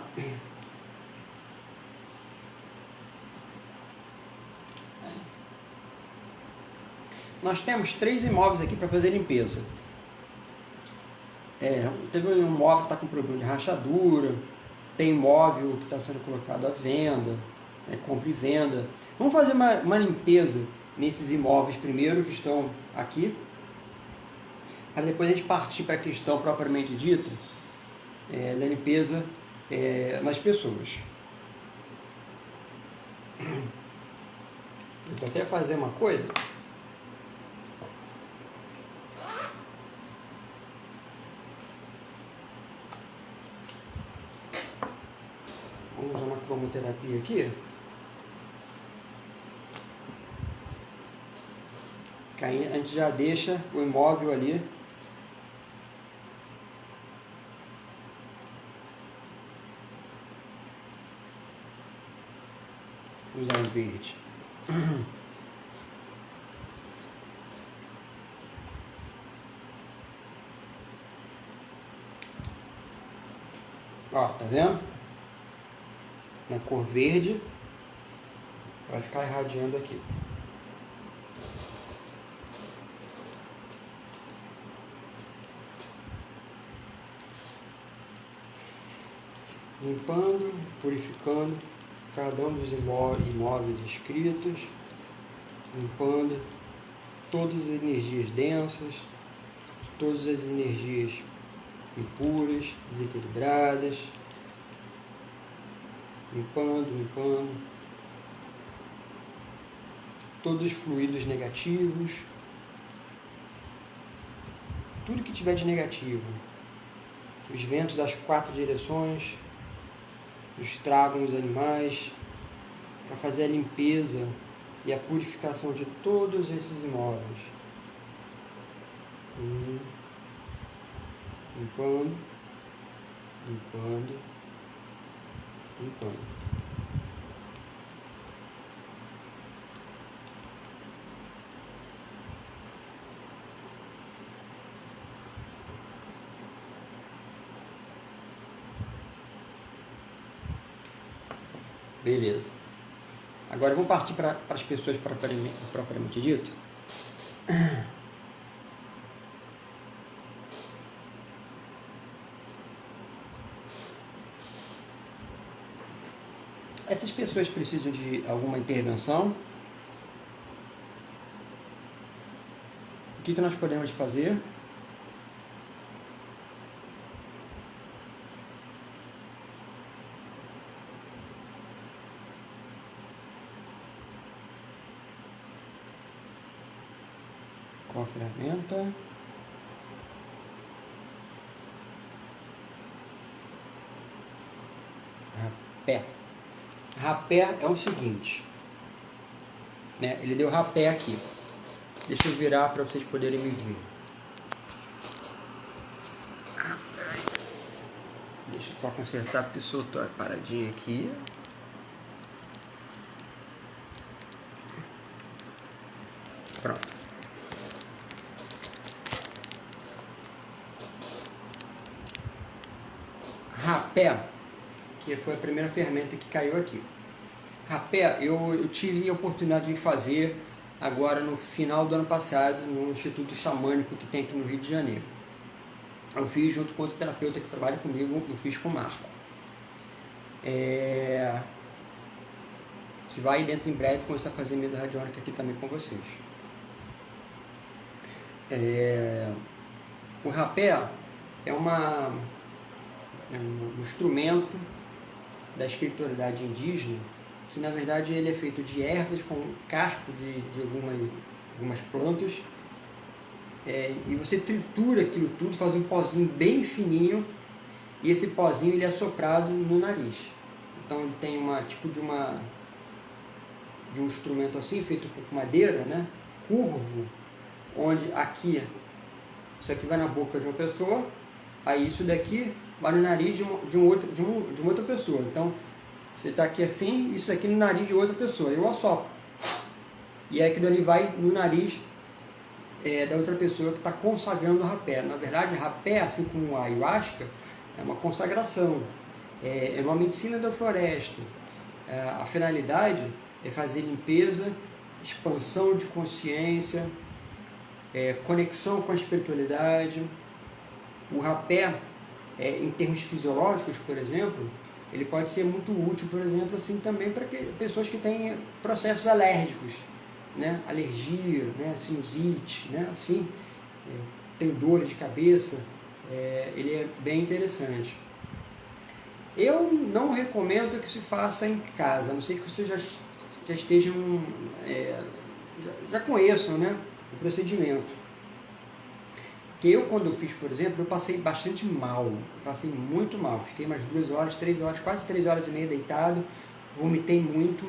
Nós temos 3 imóveis aqui para fazer limpeza. Teve um imóvel que está com problema de rachadura, tem imóvel que está sendo colocado à venda, compra e venda. Vamos fazer uma limpeza nesses imóveis primeiro, que estão aqui, para depois a gente partir para a questão propriamente dita, da limpeza nas pessoas. Eu vou até fazer uma coisa. Vamos usar uma cromoterapia aqui. Que aí a gente já deixa o imóvel ali usar um verde. Ó, tá vendo? Na cor verde, vai ficar irradiando aqui. Limpando, purificando cada um dos imóveis escritos, limpando todas as energias densas, todas as energias impuras, desequilibradas, limpando todos os fluidos negativos, tudo que tiver de negativo, os ventos das 4 direções, estragam os animais, para fazer a limpeza e a purificação de todos esses imóveis. Limpando. Beleza. Agora vamos partir para as pessoas propriamente dito. Essas pessoas precisam de alguma intervenção. O que nós podemos fazer? Com a ferramenta. Rapé. Rapé é o seguinte, né? Ele deu rapé aqui. Deixa eu virar para vocês poderem me ver. Deixa eu só consertar porque soltou a paradinha aqui. Pronto. Rapé, que foi a primeira ferramenta que caiu aqui. Rapé, eu tive a oportunidade de fazer agora no final do ano passado no Instituto Xamânico que tem aqui no Rio de Janeiro. Eu fiz junto com outro terapeuta que trabalha comigo, eu fiz com o Marco. Que vai dentro em breve começar a fazer mesa radiônica aqui também com vocês. O rapé é um instrumento da espiritualidade indígena que na verdade ele é feito de ervas com casco de algumas plantas, e você tritura aquilo tudo, faz um pozinho bem fininho, e esse pozinho ele é assoprado no nariz. Então ele tem de um instrumento assim, feito com madeira, né, curvo, onde aqui, isso aqui vai na boca de uma pessoa, aí isso daqui vai no nariz de uma outra pessoa. Então você está aqui assim, isso aqui no nariz de outra pessoa, eu assopro. E aí aquilo ali vai no nariz da outra pessoa que está consagrando o rapé. Na verdade, rapé, assim como a ayahuasca, é uma consagração, é uma medicina da floresta. A finalidade é fazer limpeza, expansão de consciência, conexão com a espiritualidade. O rapé, em termos fisiológicos, por exemplo, ele pode ser muito útil, por exemplo, assim, também para pessoas que têm processos alérgicos, né? Alergia, né? Sinusite, né? Assim, tem dores de cabeça, ele é bem interessante. Eu não recomendo que se faça em casa, a não ser que vocês já estejam, já conheçam, né, o procedimento. Porque eu, quando eu fiz, por exemplo, eu passei bastante mal, eu passei muito mal, fiquei umas 2 horas, 3 horas, quase 3 horas e meia deitado, vomitei muito,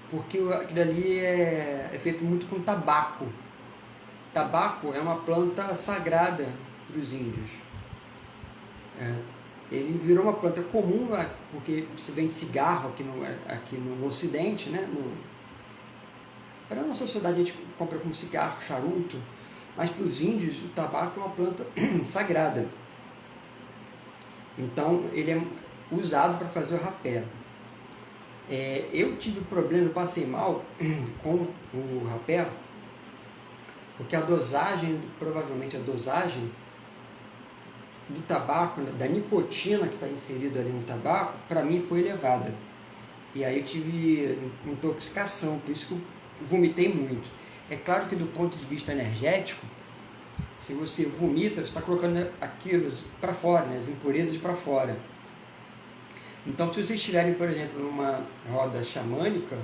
porque aquilo ali é feito muito com tabaco. Tabaco é uma planta sagrada para os índios. Ele virou uma planta comum, porque se vende cigarro aqui no Ocidente, né? Para a nossa sociedade a gente compra como cigarro, charuto, mas para os índios o tabaco é uma planta sagrada. Então ele é usado para fazer o rapé. Eu tive problema, eu passei mal com o rapé, porque provavelmente a dosagem do tabaco, da nicotina que está inserida ali no tabaco, para mim foi elevada. E aí eu tive intoxicação, por isso que eu vomitei muito. É claro que do ponto de vista energético, se você vomita, você está colocando aquilo para fora, né, as impurezas para fora. Então, se vocês estiverem, por exemplo, numa roda xamânica,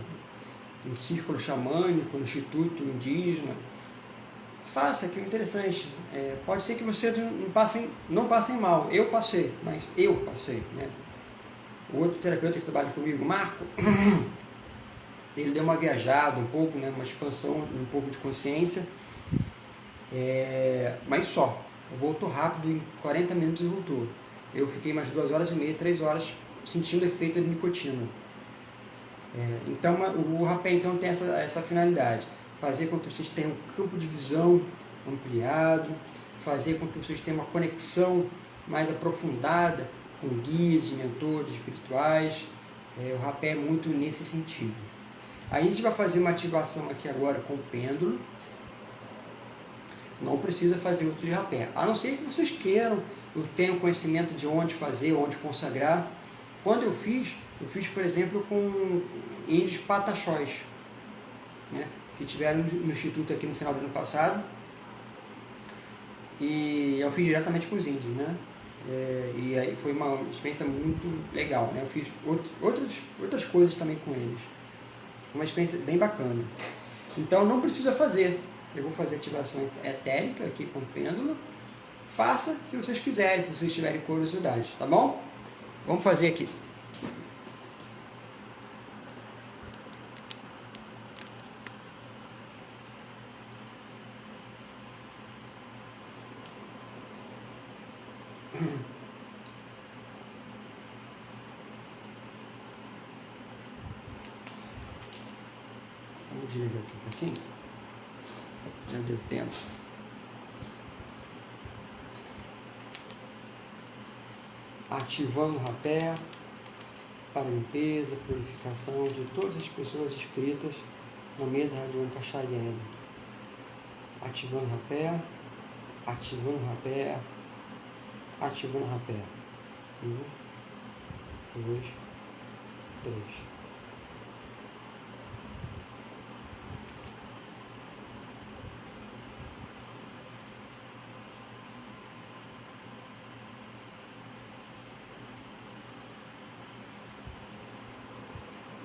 um círculo xamânico, um instituto indígena, faça, que é interessante. Pode ser que vocês não passem mal. Eu passei, mas eu passei, né? O outro terapeuta que trabalha comigo, Marco, ele deu uma viajada um pouco, né? Uma expansão, um pouco de consciência, mas só. Voltou rápido, em 40 minutos voltou. Eu fiquei mais 2 horas e meia, 3 horas sentindo o efeito de nicotina. Então o rapé então tem essa finalidade, fazer com que vocês tenham um campo de visão ampliado, fazer com que vocês tenham uma conexão mais aprofundada com guias e mentores espirituais. O rapé é muito nesse sentido. Aí a gente vai fazer uma ativação aqui agora com o pêndulo. Não precisa fazer outro de rapé, a não ser que vocês queiram, eu tenho conhecimento de onde fazer, onde consagrar. Quando eu fiz, por exemplo, com índios pataxós, né, que tiveram no Instituto aqui no final do ano passado, e eu fiz diretamente com os índios, né, e aí foi uma experiência muito legal, né, eu fiz outras coisas também com eles, uma experiência bem bacana. Então não precisa fazer, eu vou fazer ativação etérica aqui com o pêndulo, faça se vocês quiserem, se vocês tiverem curiosidade, tá bom? Vamos fazer aqui. Vamos desligar aqui um pouquinho. Já deu tempo. Ativando o rapé para limpeza, purificação de todas as pessoas inscritas na mesa radiônica Cheyenne. Ativando o rapé, ativando o rapé, ativando o rapé. 1, 2, 3.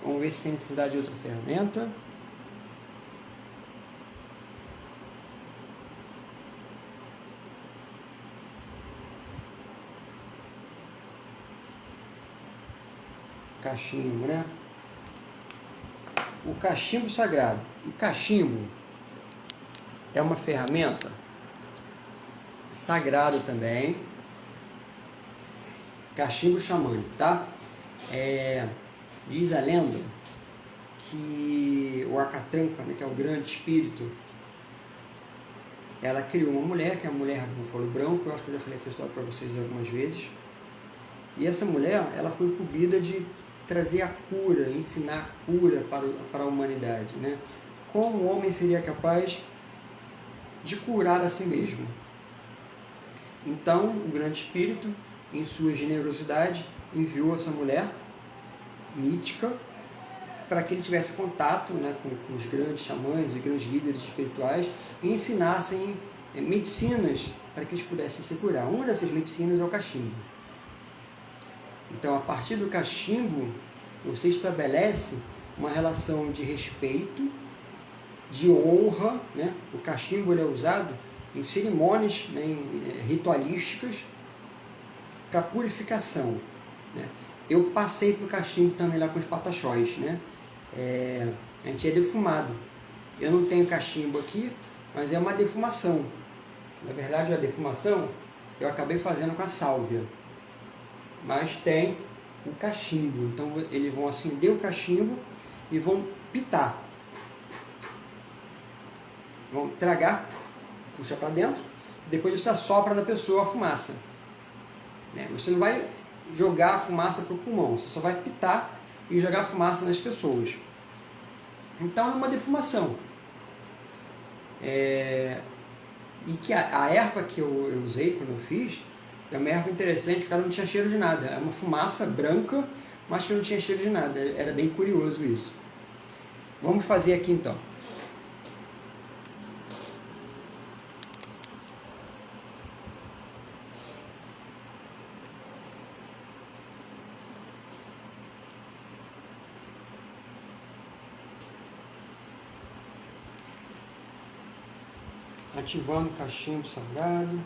Vamos ver se tem necessidade de outra ferramenta. Cachimbo, né? O cachimbo sagrado. O cachimbo é uma ferramenta sagrada também. Cachimbo xamânico, tá? Diz a lenda que o Acatranca, né, que é o grande espírito, ela criou uma mulher, que é a mulher do búfalo branco. Eu acho que eu já falei essa história para vocês algumas vezes. E essa mulher, ela foi incumbida de trazer a cura, ensinar a cura para a humanidade, né? Como o homem seria capaz de curar a si mesmo. Então, o grande espírito, em sua generosidade, enviou essa mulher mítica para que ele tivesse contato, né, com os grandes xamãs, os grandes líderes espirituais, e ensinassem medicinas para que eles pudessem se curar. Uma dessas medicinas é o cachimbo. Então, a partir do cachimbo, você estabelece uma relação de respeito, de honra, né? O cachimbo ele é usado em cerimônias, né, ritualísticas, para purificação, né? Eu passei por cachimbo também lá com os pataxós, né? A gente é defumado. Eu não tenho cachimbo aqui, mas é uma defumação. Na verdade, a defumação eu acabei fazendo com a sálvia. Mas tem o cachimbo. Então, eles vão acender o cachimbo e vão pitar. Vão tragar, puxa para dentro, depois você assopra na pessoa a fumaça. Você não vai jogar a fumaça para o pulmão, você só vai pitar e jogar a fumaça nas pessoas. Então é uma defumação. E que a erva que eu usei quando eu fiz é uma erva interessante, porque ela não tinha cheiro de nada. É uma fumaça branca, mas que não tinha cheiro de nada. Era bem curioso isso. Vamos fazer aqui então. Ativando o cachimbo sagrado,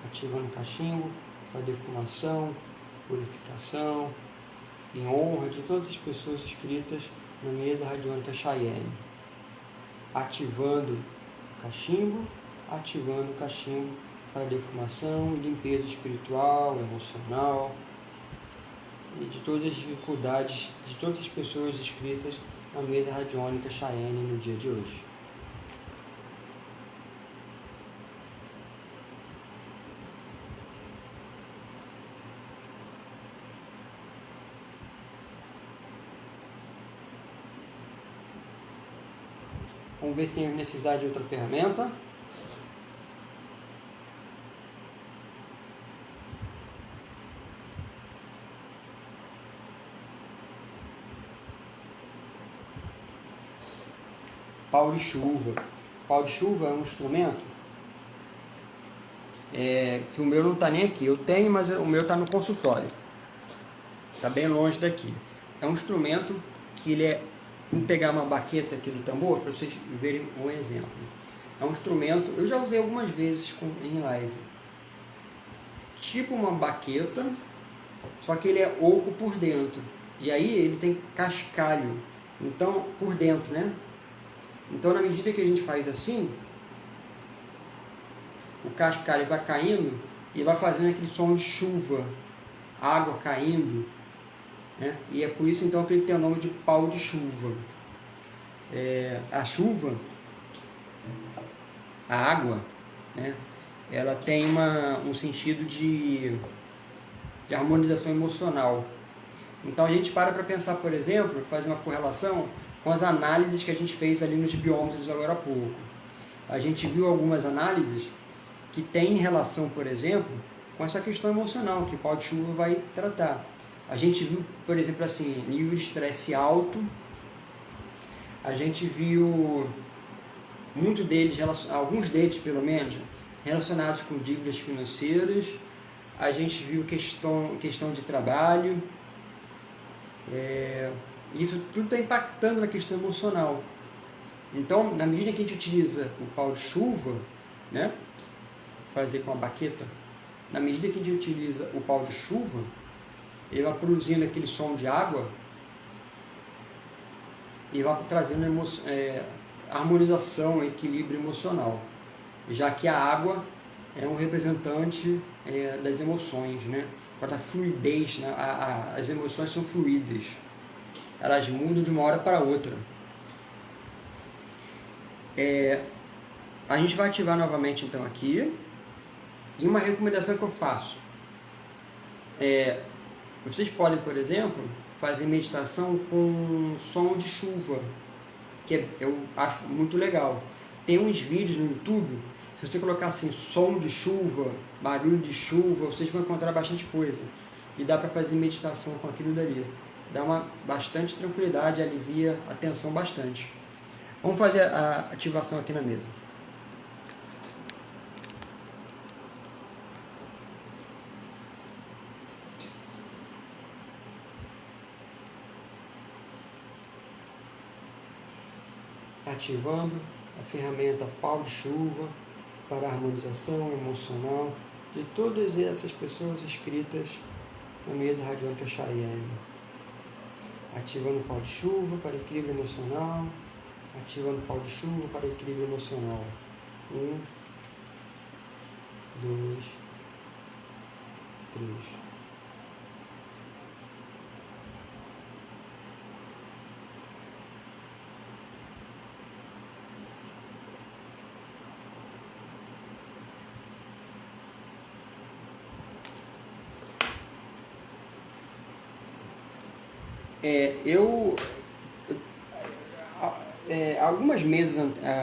ativando o cachimbo para defumação, purificação, em honra de todas as pessoas inscritas na mesa radiônica Cheyenne. Ativando o cachimbo para defumação e limpeza espiritual, emocional e de todas as dificuldades de todas as pessoas inscritas na mesa radiônica Cheyenne no dia de hoje. Vamos ver se tem necessidade de outra ferramenta. Pau de chuva. Pau de chuva é um instrumento que o meu não está nem aqui. Eu tenho, mas o meu está no consultório. Está bem longe daqui. É um instrumento que ele é... Vamos pegar uma baqueta aqui do tambor para vocês verem um exemplo. É um instrumento, eu já usei algumas vezes em live. Tipo uma baqueta, só que ele é oco por dentro. E aí ele tem cascalho, então por dentro, né? Então na medida que a gente faz assim, o cascalho vai caindo e vai fazendo aquele som de chuva, água caindo, né? E é por isso então que ele tem o nome de pau de chuva. A chuva, a água, né? Ela tem um sentido de harmonização emocional. Então a gente para pensar, por exemplo, fazer uma correlação com as análises que a gente fez ali nos biômetros agora há pouco. A gente viu algumas análises que têm relação, por exemplo, com essa questão emocional que o pau de chuva vai tratar. A gente viu, por exemplo, assim, nível de estresse alto. A gente viu alguns deles pelo menos, relacionados com dívidas financeiras. A gente viu questão de trabalho. Isso tudo está impactando na questão emocional. Então, na medida que a gente utiliza o pau de chuva, né, fazer com a baqueta, na medida que a gente utiliza o pau de chuva, ele vai produzindo aquele som de água e vai trazendo harmonização, equilíbrio emocional, já que a água é um representante das emoções, né? A fluidez, né? As emoções são fluídas, elas mudam de uma hora para outra. A gente vai ativar novamente então aqui, e uma recomendação que eu faço vocês podem, por exemplo, fazer meditação com som de chuva, que eu acho muito legal. Tem uns vídeos no YouTube, se você colocar assim, som de chuva, barulho de chuva, vocês vão encontrar bastante coisa. E dá para fazer meditação com aquilo dali. Dá bastante tranquilidade, alivia a tensão bastante. Vamos fazer a ativação aqui na mesa. Ativando a ferramenta pau de chuva para a harmonização emocional de todas essas pessoas inscritas na mesa radiônica Cheyenne. Ativando o pau de chuva para equilíbrio emocional. Ativando o pau de chuva para equilíbrio emocional. 1, 2, 3. Algumas meses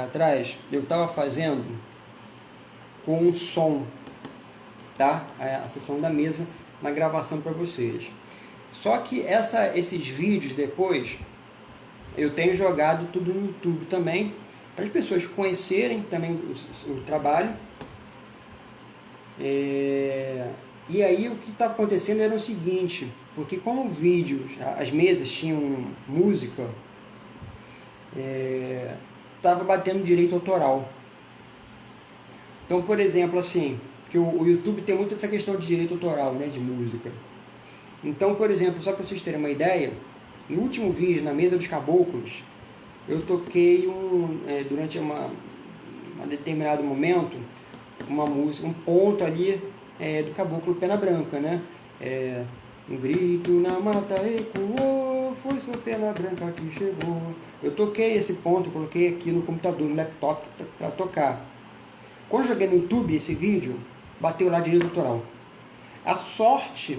atrás eu estava fazendo com som, tá? A sessão da mesa na gravação para vocês. Só que esses vídeos depois eu tenho jogado tudo no YouTube também, para as pessoas conhecerem também o trabalho. E aí o que estava acontecendo era o seguinte, porque como vídeos, as mesas tinham música, estava batendo direito autoral. Então, por exemplo, assim, que o YouTube tem muito essa questão de direito autoral, né, de música. Então, por exemplo, só para vocês terem uma ideia, no último vídeo, na Mesa dos Caboclos, eu toquei durante um determinado momento, uma música, um ponto ali do Caboclo Pena Branca, né? Um grito na mata ecoou, foi sua pena branca que chegou. Eu toquei esse ponto, coloquei aqui no computador, no laptop, para tocar. Quando eu joguei no YouTube esse vídeo, bateu lá direito autoral. A sorte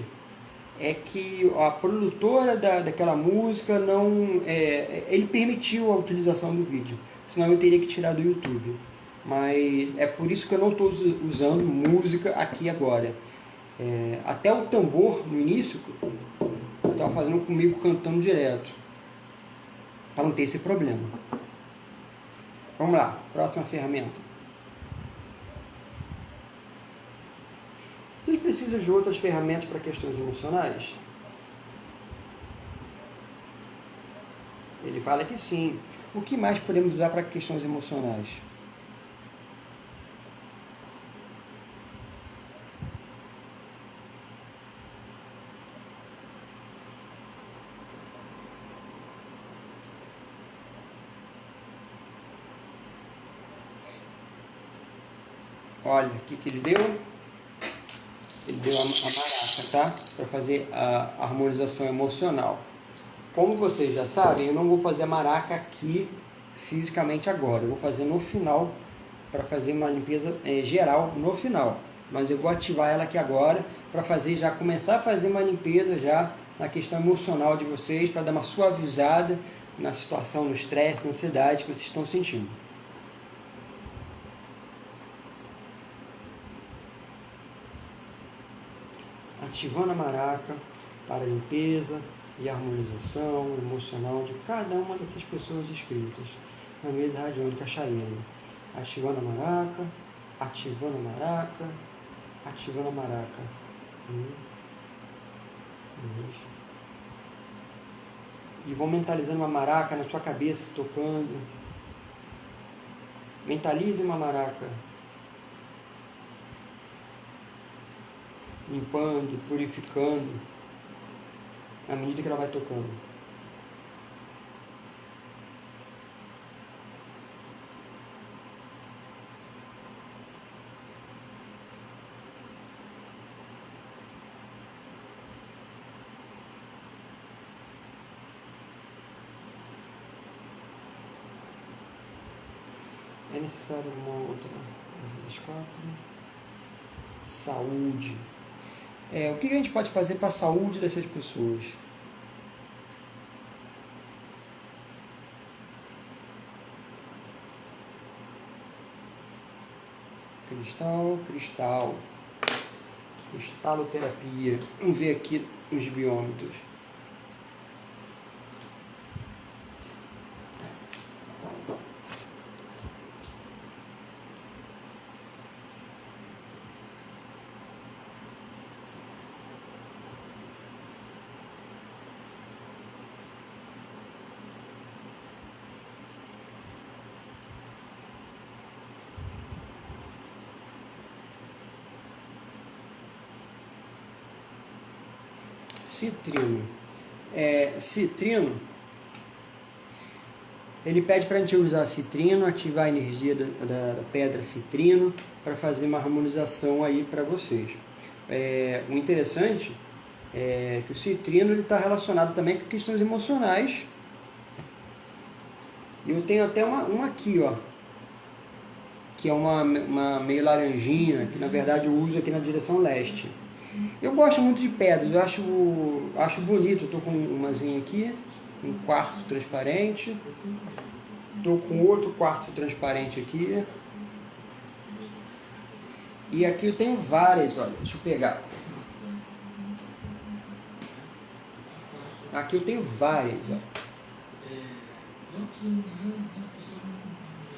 é que a produtora daquela música ele permitiu a utilização do vídeo, senão eu teria que tirar do YouTube. Mas é por isso que eu não estou usando música aqui agora. Até o tambor no início eu estava fazendo comigo cantando direto, para não ter esse problema. Vamos lá, próxima ferramenta. Vocês precisam de outras ferramentas para questões emocionais? Ele fala que sim. O que mais podemos usar para questões emocionais? Olha, o que ele deu? deu a maraca, tá? Para fazer a harmonização emocional. Como vocês já sabem, eu não vou fazer a maraca aqui fisicamente agora. Eu vou fazer no final, para fazer uma limpeza geral no final. Mas eu vou ativar ela aqui agora, para fazer já começar a fazer uma limpeza já na questão emocional de vocês, para dar uma suavizada na situação, no estresse, na ansiedade que vocês estão sentindo. Ativando a maraca para a limpeza e harmonização emocional de cada uma dessas pessoas inscritas na mesa radiônica Chayenne. Ativando a maraca, ativando a maraca, ativando a maraca. 1, 2. E vão mentalizando uma maraca na sua cabeça, tocando. Mentalize uma maraca. Limpando, purificando, à medida que ela vai tocando. É necessário uma outra, as 4. Saúde. O que a gente pode fazer para a saúde dessas pessoas? Cristal. Cristaloterapia. Vamos ver aqui os biômetros. Citrino. Citrino, ele pede para a gente usar citrino, ativar a energia da pedra citrino para fazer uma harmonização aí para vocês. O interessante é que o citrino está relacionado também com questões emocionais. E eu tenho até uma aqui, ó, que é uma meio laranjinha, que na verdade eu uso aqui na direção leste. Eu gosto muito de pedras, eu acho bonito. Eu estou com umazinha aqui, um quartzo transparente. Estou com outro quartzo transparente aqui. E aqui eu tenho várias, olha, deixa eu pegar. Aqui eu tenho várias, ó.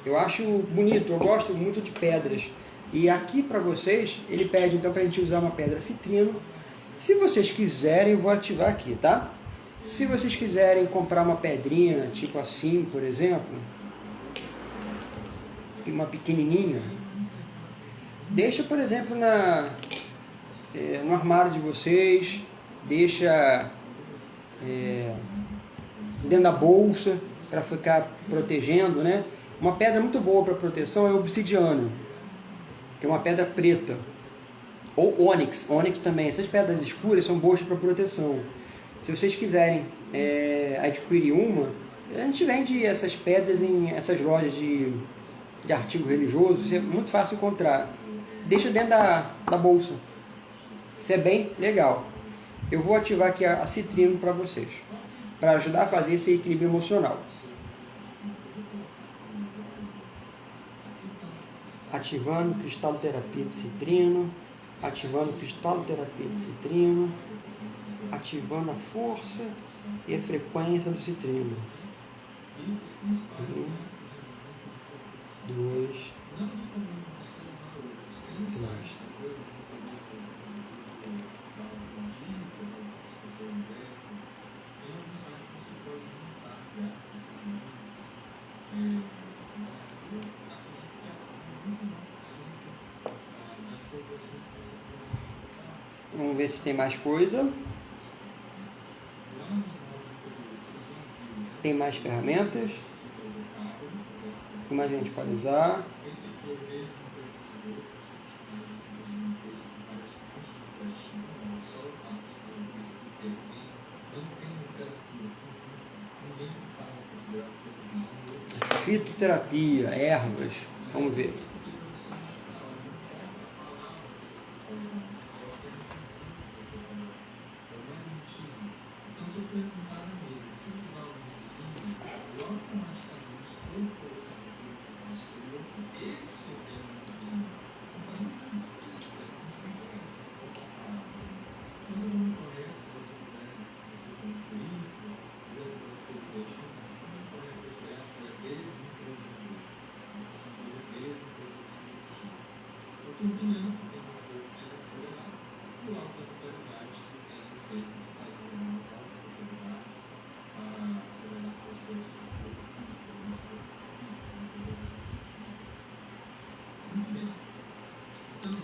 Eu acho bonito, eu gosto muito de pedras. E aqui para vocês, ele pede então para a gente usar uma pedra citrino. Se vocês quiserem, eu vou ativar aqui, tá? Se vocês quiserem comprar uma pedrinha, tipo assim, por exemplo, uma pequenininha, deixa, por exemplo, no armário de vocês, deixa dentro da bolsa, para ficar protegendo, né? Uma pedra muito boa para proteção é o obsidiano, que é uma pedra preta, ou ônix também. Essas pedras escuras são boas para proteção. Se vocês quiserem adquirir uma, a gente vende essas pedras em essas lojas de artigo religioso, é muito fácil encontrar. Deixa dentro da bolsa, isso é bem legal. Eu vou ativar aqui a citrino para vocês, para ajudar a fazer esse equilíbrio emocional. Ativando cristaloterapia de citrino, ativando cristaloterapia de citrino, ativando a força e a frequência do citrino. 1, 2, 3. Vamos ver se tem mais coisa. Tem mais ferramentas. O que mais a gente pode usar? Fitoterapia, ervas. Vamos ver.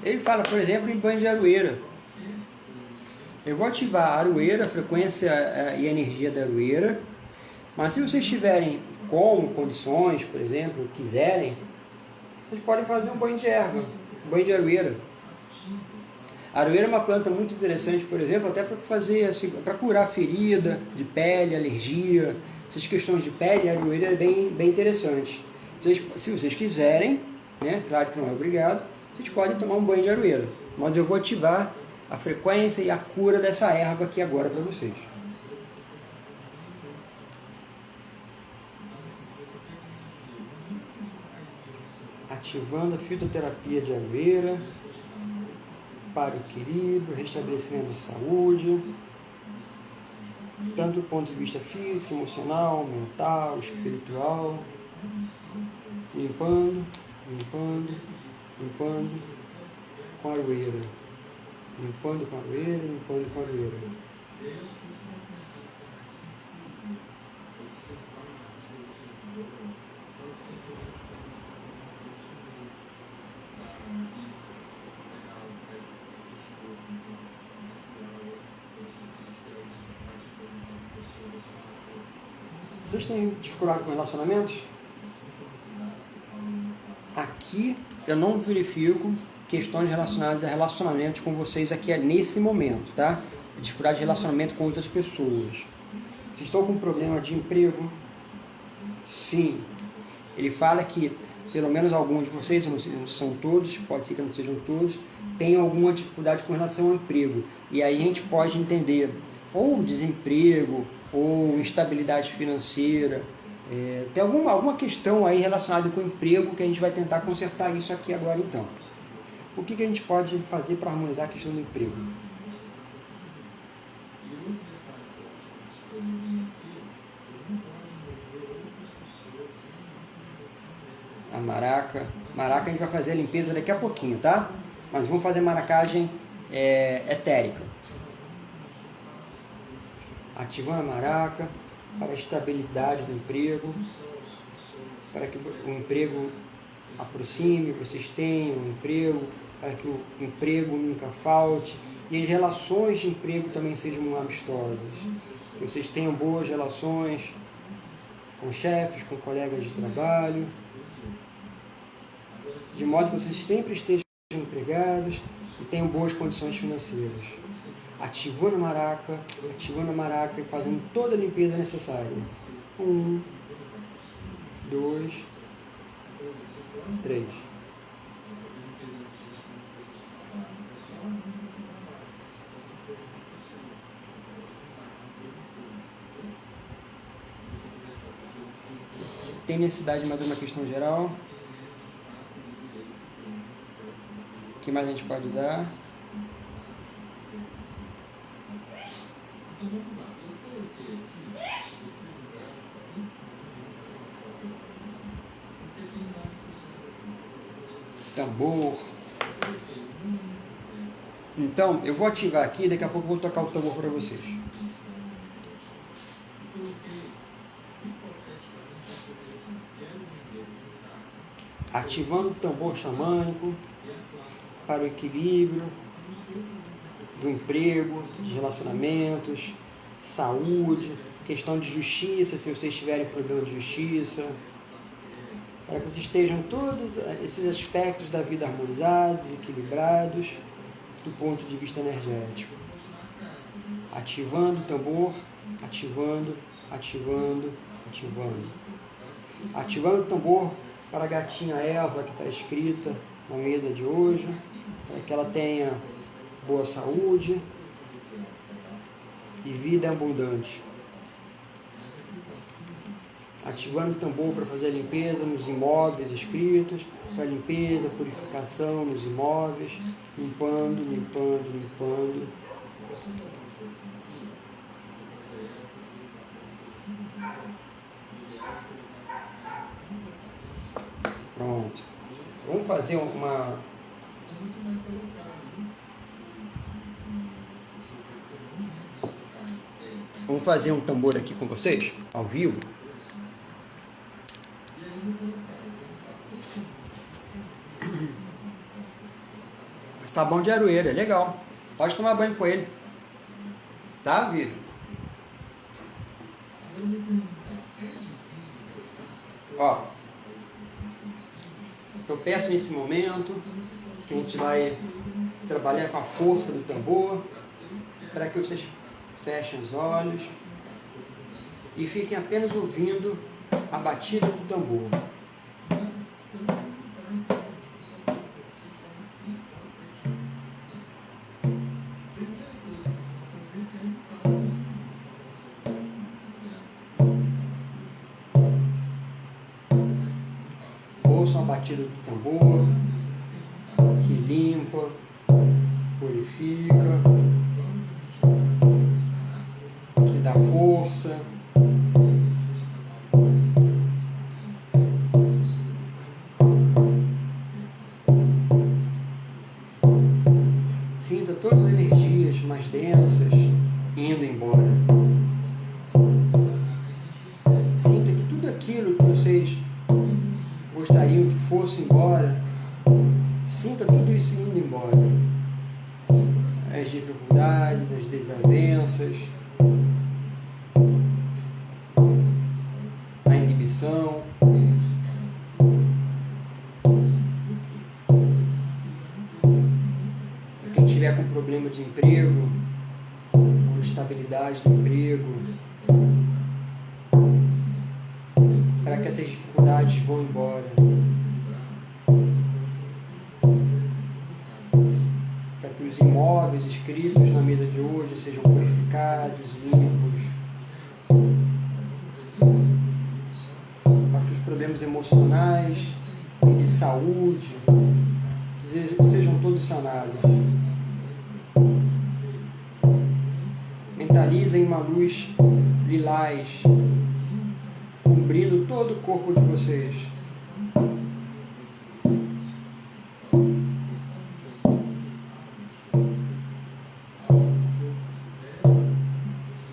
Ele fala, por exemplo, em banho de aroeira. Eu vou ativar a aroeira, a frequência e a energia da aroeira, mas se vocês tiverem condições, por exemplo, quiserem, vocês podem fazer um banho de erva, um banho de aroeira. A aroeira é uma planta muito interessante, por exemplo, até para fazer assim, para curar ferida de pele, alergia, essas questões de pele, a aroeira é bem interessante. Se vocês quiserem, né, claro que não é obrigado, vocês podem tomar um banho de aroeira, mas eu vou ativar a frequência e a cura dessa erva aqui agora para vocês. Ativando a fitoterapia de aroeira para o equilíbrio, restabelecimento de saúde, tanto do ponto de vista físico, emocional, mental, espiritual, limpando com a aroeira, limpando com a aroeira. Vocês têm dificuldade com relacionamentos? Aqui eu não verifico questões relacionadas a relacionamentos com vocês aqui nesse momento, tá? Dificuldade de relacionamento com outras pessoas. Vocês estão com problema de emprego? Sim. Ele fala que pelo menos alguns de vocês, não são todos, pode ser que não sejam todos, têm alguma dificuldade com relação ao emprego. E aí a gente pode entender ou desemprego, ou instabilidade financeira, tem alguma questão aí relacionada com o emprego que a gente vai tentar consertar isso aqui agora então. O que a gente pode fazer para harmonizar a questão do emprego? A maraca a gente vai fazer a limpeza daqui a pouquinho, tá? Mas vamos fazer maracagem etérica. Ativando a maraca para a estabilidade do emprego, para que o emprego aproxime, vocês tenham um emprego, para que o emprego nunca falte e as relações de emprego também sejam amistosas, que vocês tenham boas relações com chefes, com colegas de trabalho, de modo que vocês sempre estejam empregados e tenham boas condições financeiras. Ativando a maraca e fazendo toda a limpeza necessária. 1, 2, 3. Tem necessidade de mais uma questão geral? O que mais a gente pode usar? Tambor. Então, eu vou ativar aqui, daqui a pouco eu vou tocar o tambor para vocês. Ativando o tambor xamânico para o equilíbrio do emprego, de relacionamentos, saúde, questão de justiça, se vocês tiverem problema de justiça, para que vocês estejam todos esses aspectos da vida harmonizados, equilibrados, do ponto de vista energético. Ativando o tambor, ativando. Ativando o tambor para a gatinha Eva, que está escrita na mesa de hoje, para que ela tenha boa saúde e vida abundante. Ativando o tambor para fazer a limpeza nos imóveis escritos, para limpeza, purificação nos imóveis, limpando, limpando, limpando. Pronto. Vamos fazer uma... Vamos fazer um tambor aqui com vocês, ao vivo. Sabão de aroeira, é legal. Pode tomar banho com ele. Tá, Vitor? Ó, eu peço nesse momento que a gente vai trabalhar com a força do tambor, para que vocês fechem os olhos e fiquem apenas ouvindo a batida do tambor. Ouçam a batida do tambor, que limpa, purifica, que dá força. Sinta todas as energias mais densas indo embora. Sinta que tudo aquilo que vocês gostariam que fosse embora, sinta tudo isso indo embora. As dificuldades, as desavenças, a inibição. Quem tiver com problema de emprego, com estabilidade do emprego, para que essas dificuldades vão embora. Para que os imóveis escritos na mesa de hoje sejam purificados, limpos. Para que os problemas emocionais e de saúde sejam todos sanados. Mentalizem uma luz lilás cobrindo todo o corpo de vocês.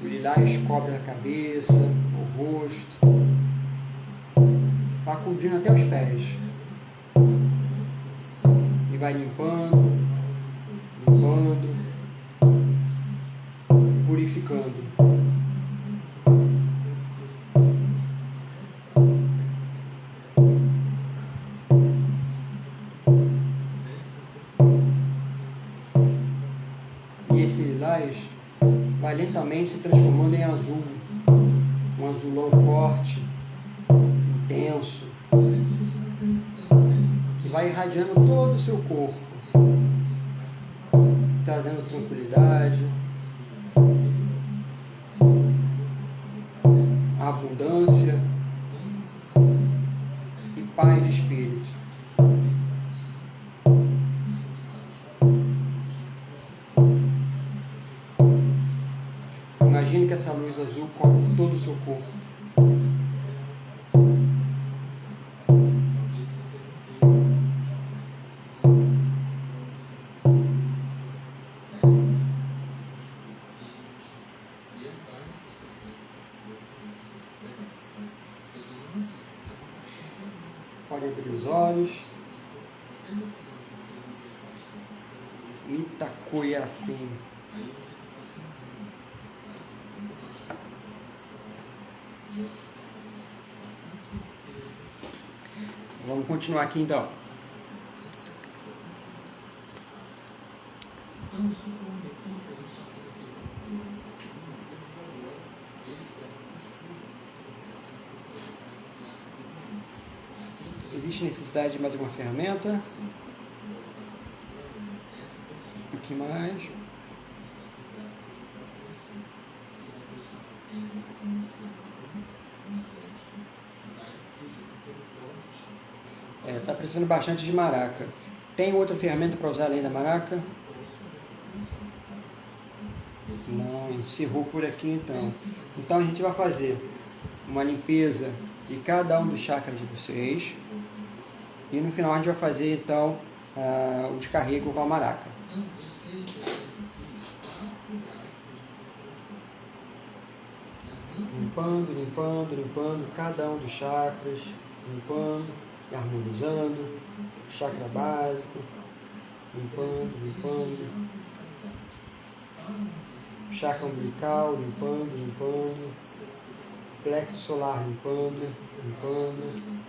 O lilás cobre a cabeça, o rosto, vai cobrindo até os pés. E vai limpando, limpando, purificando. E esse lilás vai lentamente se transformando em azul, um azulão forte, intenso, que vai irradiando todo o seu corpo, trazendo tranquilidade, abundância e paz de espírito. Imagine que essa luz azul cobre todo o seu corpo. Pode abrir os olhos. Mitakoyasin. Vamos continuar aqui então. existe necessidade de mais alguma ferramenta? Aqui mais. Está precisando bastante de maraca. Tem outra ferramenta para usar além da maraca? Não, encerrou por aqui então. Então a gente vai fazer uma limpeza de cada um dos chakras de vocês. E no final a gente vai fazer então o descarrego com a maraca. Limpando, limpando, limpando cada um dos chakras. Limpando e harmonizando. O chakra básico. Limpando, limpando. Chakra umbilical, limpando, limpando. Plexo solar, limpando, limpando.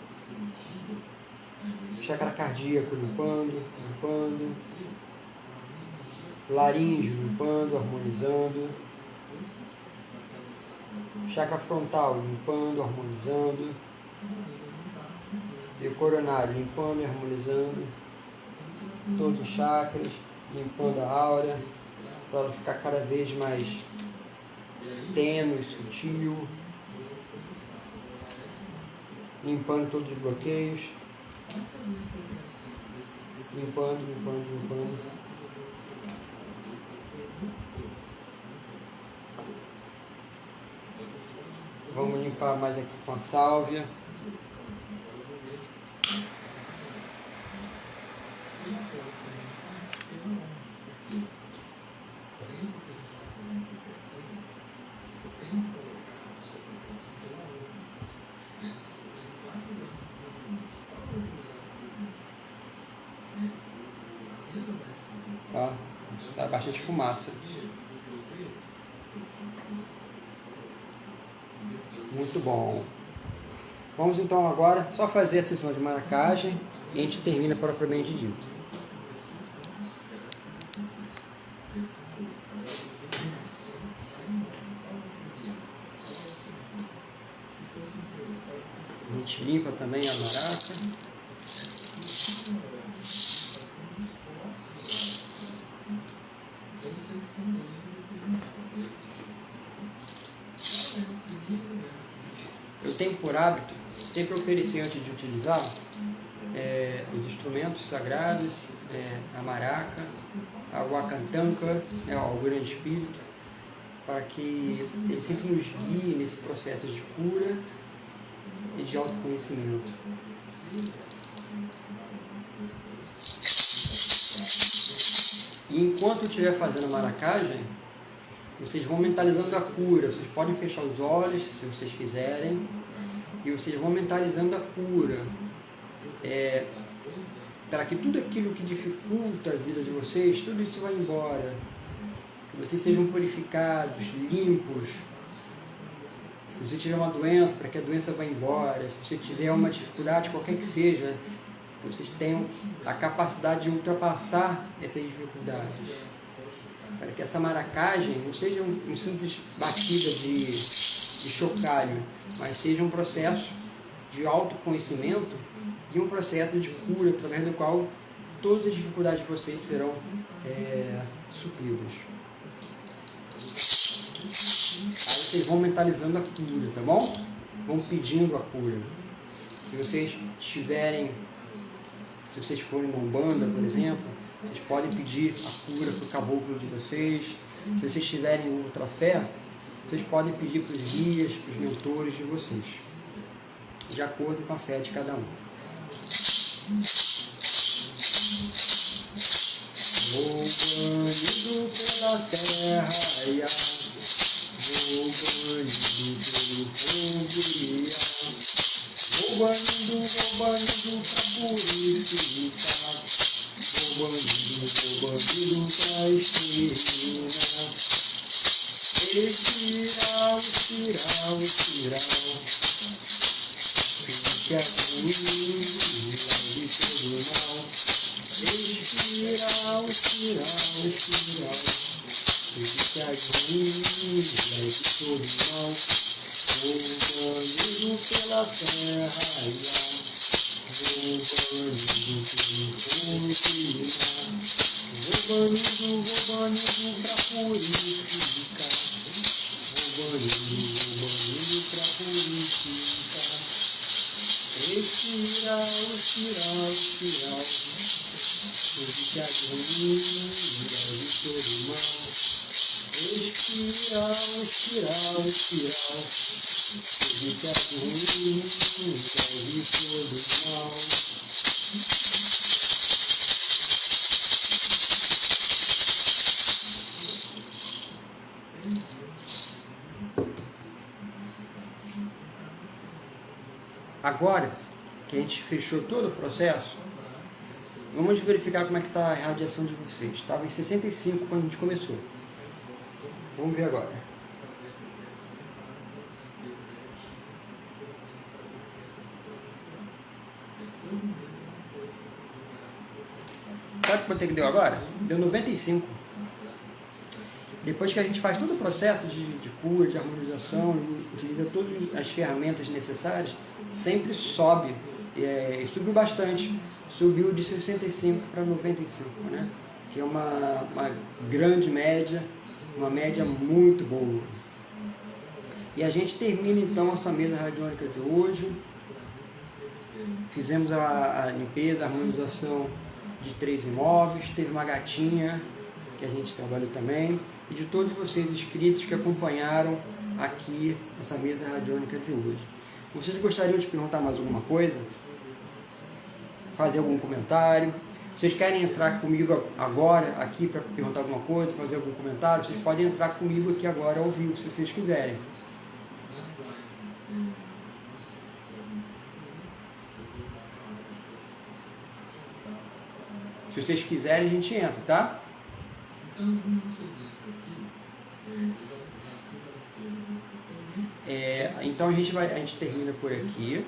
Chakra cardíaco, limpando, limpando. Laríngeo, limpando, harmonizando. Chakra frontal, limpando, harmonizando. E o coronário, limpando e harmonizando. Todos os chakras, limpando a aura, para ela ficar cada vez mais tênue, sutil. Limpando todos os bloqueios. Limpando, limpando, limpando. Vamos limpar mais aqui com a sálvia. Ó, sai bastante fumaça. Muito bom. Vamos então agora só fazer a sessão de maracagem e a gente termina propriamente dito. A gente limpa também a maraca. Eu tenho por hábito sempre oferecer antes de utilizar os instrumentos sagrados, a maraca, a Wakantanka, ao Grande Espírito, para que ele sempre nos guie nesse processo de cura e de autoconhecimento. E enquanto eu estiver fazendo a maracagem, vocês vão mentalizando a cura. Vocês podem fechar os olhos, se vocês quiserem, e vocês vão mentalizando a cura. Para que tudo aquilo que dificulta a vida de vocês, tudo isso vá embora. Que vocês sejam purificados, limpos. Se você tiver uma doença, para que a doença vá embora. Se você tiver uma dificuldade, qualquer que seja, que vocês tenham a capacidade de ultrapassar essas dificuldades. Para que essa maracagem não seja um simples batida de chocalho, mas seja um processo de autoconhecimento e um processo de cura através do qual todas as dificuldades de vocês serão supridas. Aí vocês vão mentalizando a cura, tá bom? Vão pedindo a cura. Se vocês forem na Umbanda, por exemplo, vocês podem pedir a cura para o caboclo de vocês. Se vocês tiverem outra fé, vocês podem pedir para os guias, para os mentores de vocês, de acordo com a fé de cada um. Vou banhando pela terra, vou banhando pelo fogo, vou banhando para purificar, vou banhando para exterminar. Espiral, fica comigo, leve todo mal. Espiral, fica comigo, leve todo mal. Vou banhando pela terra, Agora que a gente fechou todo o processo, vamos verificar como é que está a radiação de vocês. Estava em 65 quando a gente começou. Vamos ver agora. Sabe quanto é que deu agora? Deu 95. Depois que a gente faz todo o processo de cura, de harmonização, utiliza todas as ferramentas necessárias, sempre sobe, e subiu bastante, subiu de 65 para 95, né? Que é uma grande média, uma média muito boa. E a gente termina então essa mesa radiônica de hoje. Fizemos a limpeza, a harmonização de 3 imóveis, teve uma gatinha que a gente trabalhou também, e de todos vocês inscritos que acompanharam aqui essa mesa radiônica de hoje. Vocês gostariam de perguntar mais alguma coisa? Fazer algum comentário? Vocês querem entrar comigo agora aqui para perguntar alguma coisa, fazer algum comentário? Vocês podem entrar comigo aqui agora ao vivo, se vocês quiserem. Se vocês quiserem, a gente entra, tá? Então a gente termina por aqui.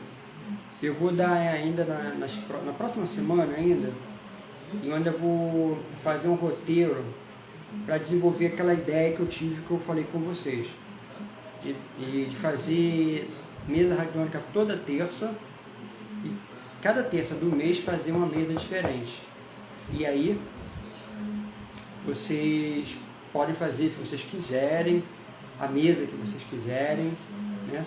Eu vou dar ainda na próxima semana ainda, e onde eu vou fazer um roteiro para desenvolver aquela ideia que eu tive, que eu falei com vocês, de fazer mesa radiônica toda terça, e cada terça do mês fazer uma mesa diferente. E aí vocês podem fazer, se vocês quiserem, a mesa que vocês quiserem, né?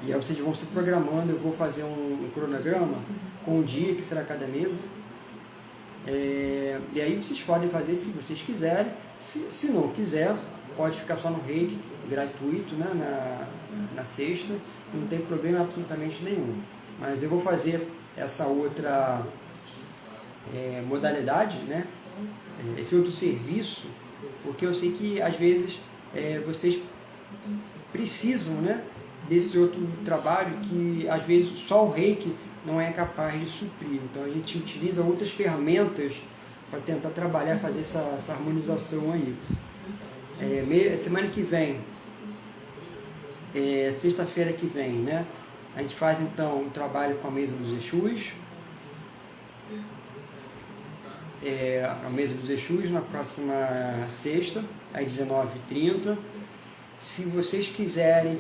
E aí vocês vão se programando. Eu vou fazer um cronograma com o dia que será cada mesa. E aí vocês podem fazer se vocês quiserem. Se não quiser, pode ficar só no reiki gratuito, né? na sexta. Não tem problema absolutamente nenhum. Mas eu vou fazer essa outra modalidade, né? Esse outro serviço, porque eu sei que às vezes vocês precisam, né, desse outro trabalho que às vezes só o reiki não é capaz de suprir. Então a gente utiliza outras ferramentas para tentar trabalhar, fazer essa harmonização aí. Semana que vem, sexta-feira que vem, né, a gente faz então um trabalho com a mesa dos Exus. A mesa dos Exus na próxima sexta, às 19h30. Se vocês quiserem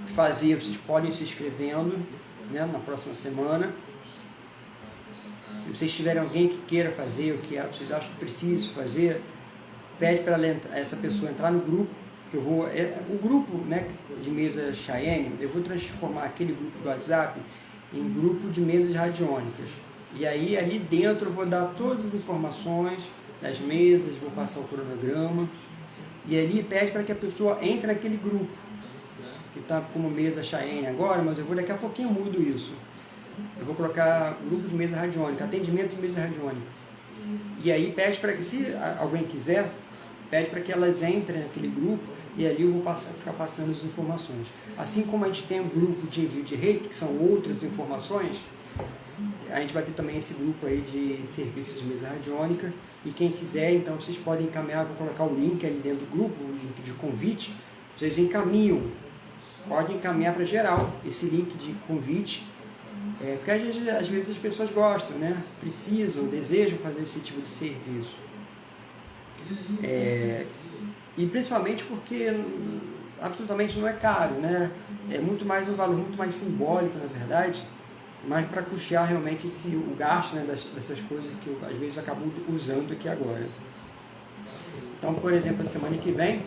fazer, vocês podem ir se inscrevendo, né, na próxima semana. Se vocês tiverem alguém que queira fazer, o que vocês acham que precisa fazer, pede para essa pessoa entrar no grupo, que eu vou, o grupo, né, de mesa Cheyenne, eu vou transformar aquele grupo do WhatsApp em grupo de mesas radiônicas. E aí ali dentro eu vou dar todas as informações das mesas, vou passar o cronograma, e ali pede para que a pessoa entre naquele grupo, que está como mesa Cheyenne agora, mas daqui a pouquinho eu mudo isso. Eu vou colocar grupo de mesa radiônica, atendimento de mesa radiônica. E aí pede para que, se alguém quiser, pede para que elas entrem naquele grupo, e ali eu vou ficar passando as informações. Assim como a gente tem um grupo de envio de reiki, que são outras informações, a gente vai ter também esse grupo aí de serviço de mesa radiônica, e quem quiser, então vocês podem encaminhar, vou colocar o link ali dentro do grupo, o link de convite, vocês encaminham, podem encaminhar para geral esse link de convite, porque às vezes as pessoas gostam, né? Precisam, desejam fazer esse tipo de serviço. E principalmente porque absolutamente não é caro, né? É muito mais um valor muito mais simbólico, na verdade, mas para custear realmente o gasto, né, dessas coisas que eu, às vezes, acabo usando aqui agora. Então, por exemplo, a semana que vem,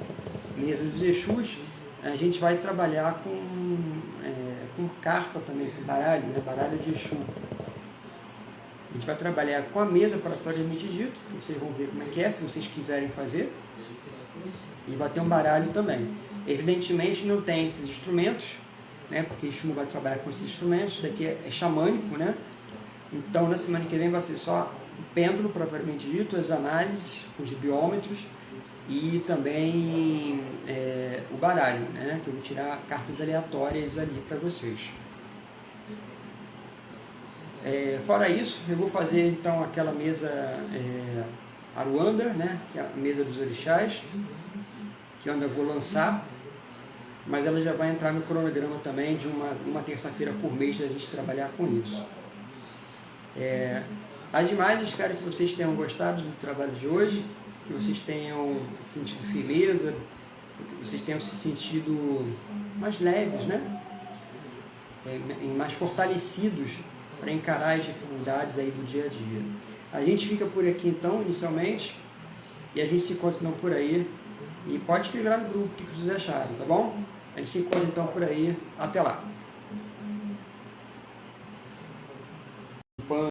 mesa dos Exus, a gente vai trabalhar com carta também, com baralho, né, baralho de Exu. A gente vai trabalhar com a mesa propriamente dito, vocês vão ver como é que é, se vocês quiserem fazer. E vai ter um baralho também. Evidentemente não tem esses instrumentos, né, porque Exu não vai trabalhar com esses instrumentos, isso daqui é xamânico, né? Então na semana que vem vai ser só o pêndulo propriamente dito, as análises, os biômetros e também o baralho, né, que eu vou tirar cartas aleatórias ali para vocês. Fora isso, eu vou fazer então aquela mesa Aruanda, né, que é a mesa dos orixás, que eu ainda vou lançar, mas ela já vai entrar no cronograma também de uma terça-feira por mês da gente trabalhar com isso. Ademais, espero que vocês tenham gostado do trabalho de hoje, que vocês tenham sentido firmeza, que vocês tenham se sentido mais leves, né? Mais fortalecidos para encarar as dificuldades aí do dia a dia. A gente fica por aqui então, inicialmente, e a gente se encontra então por aí. E pode escrever lá no grupo o que vocês acharam, tá bom? A gente se encontra então por aí. Até lá!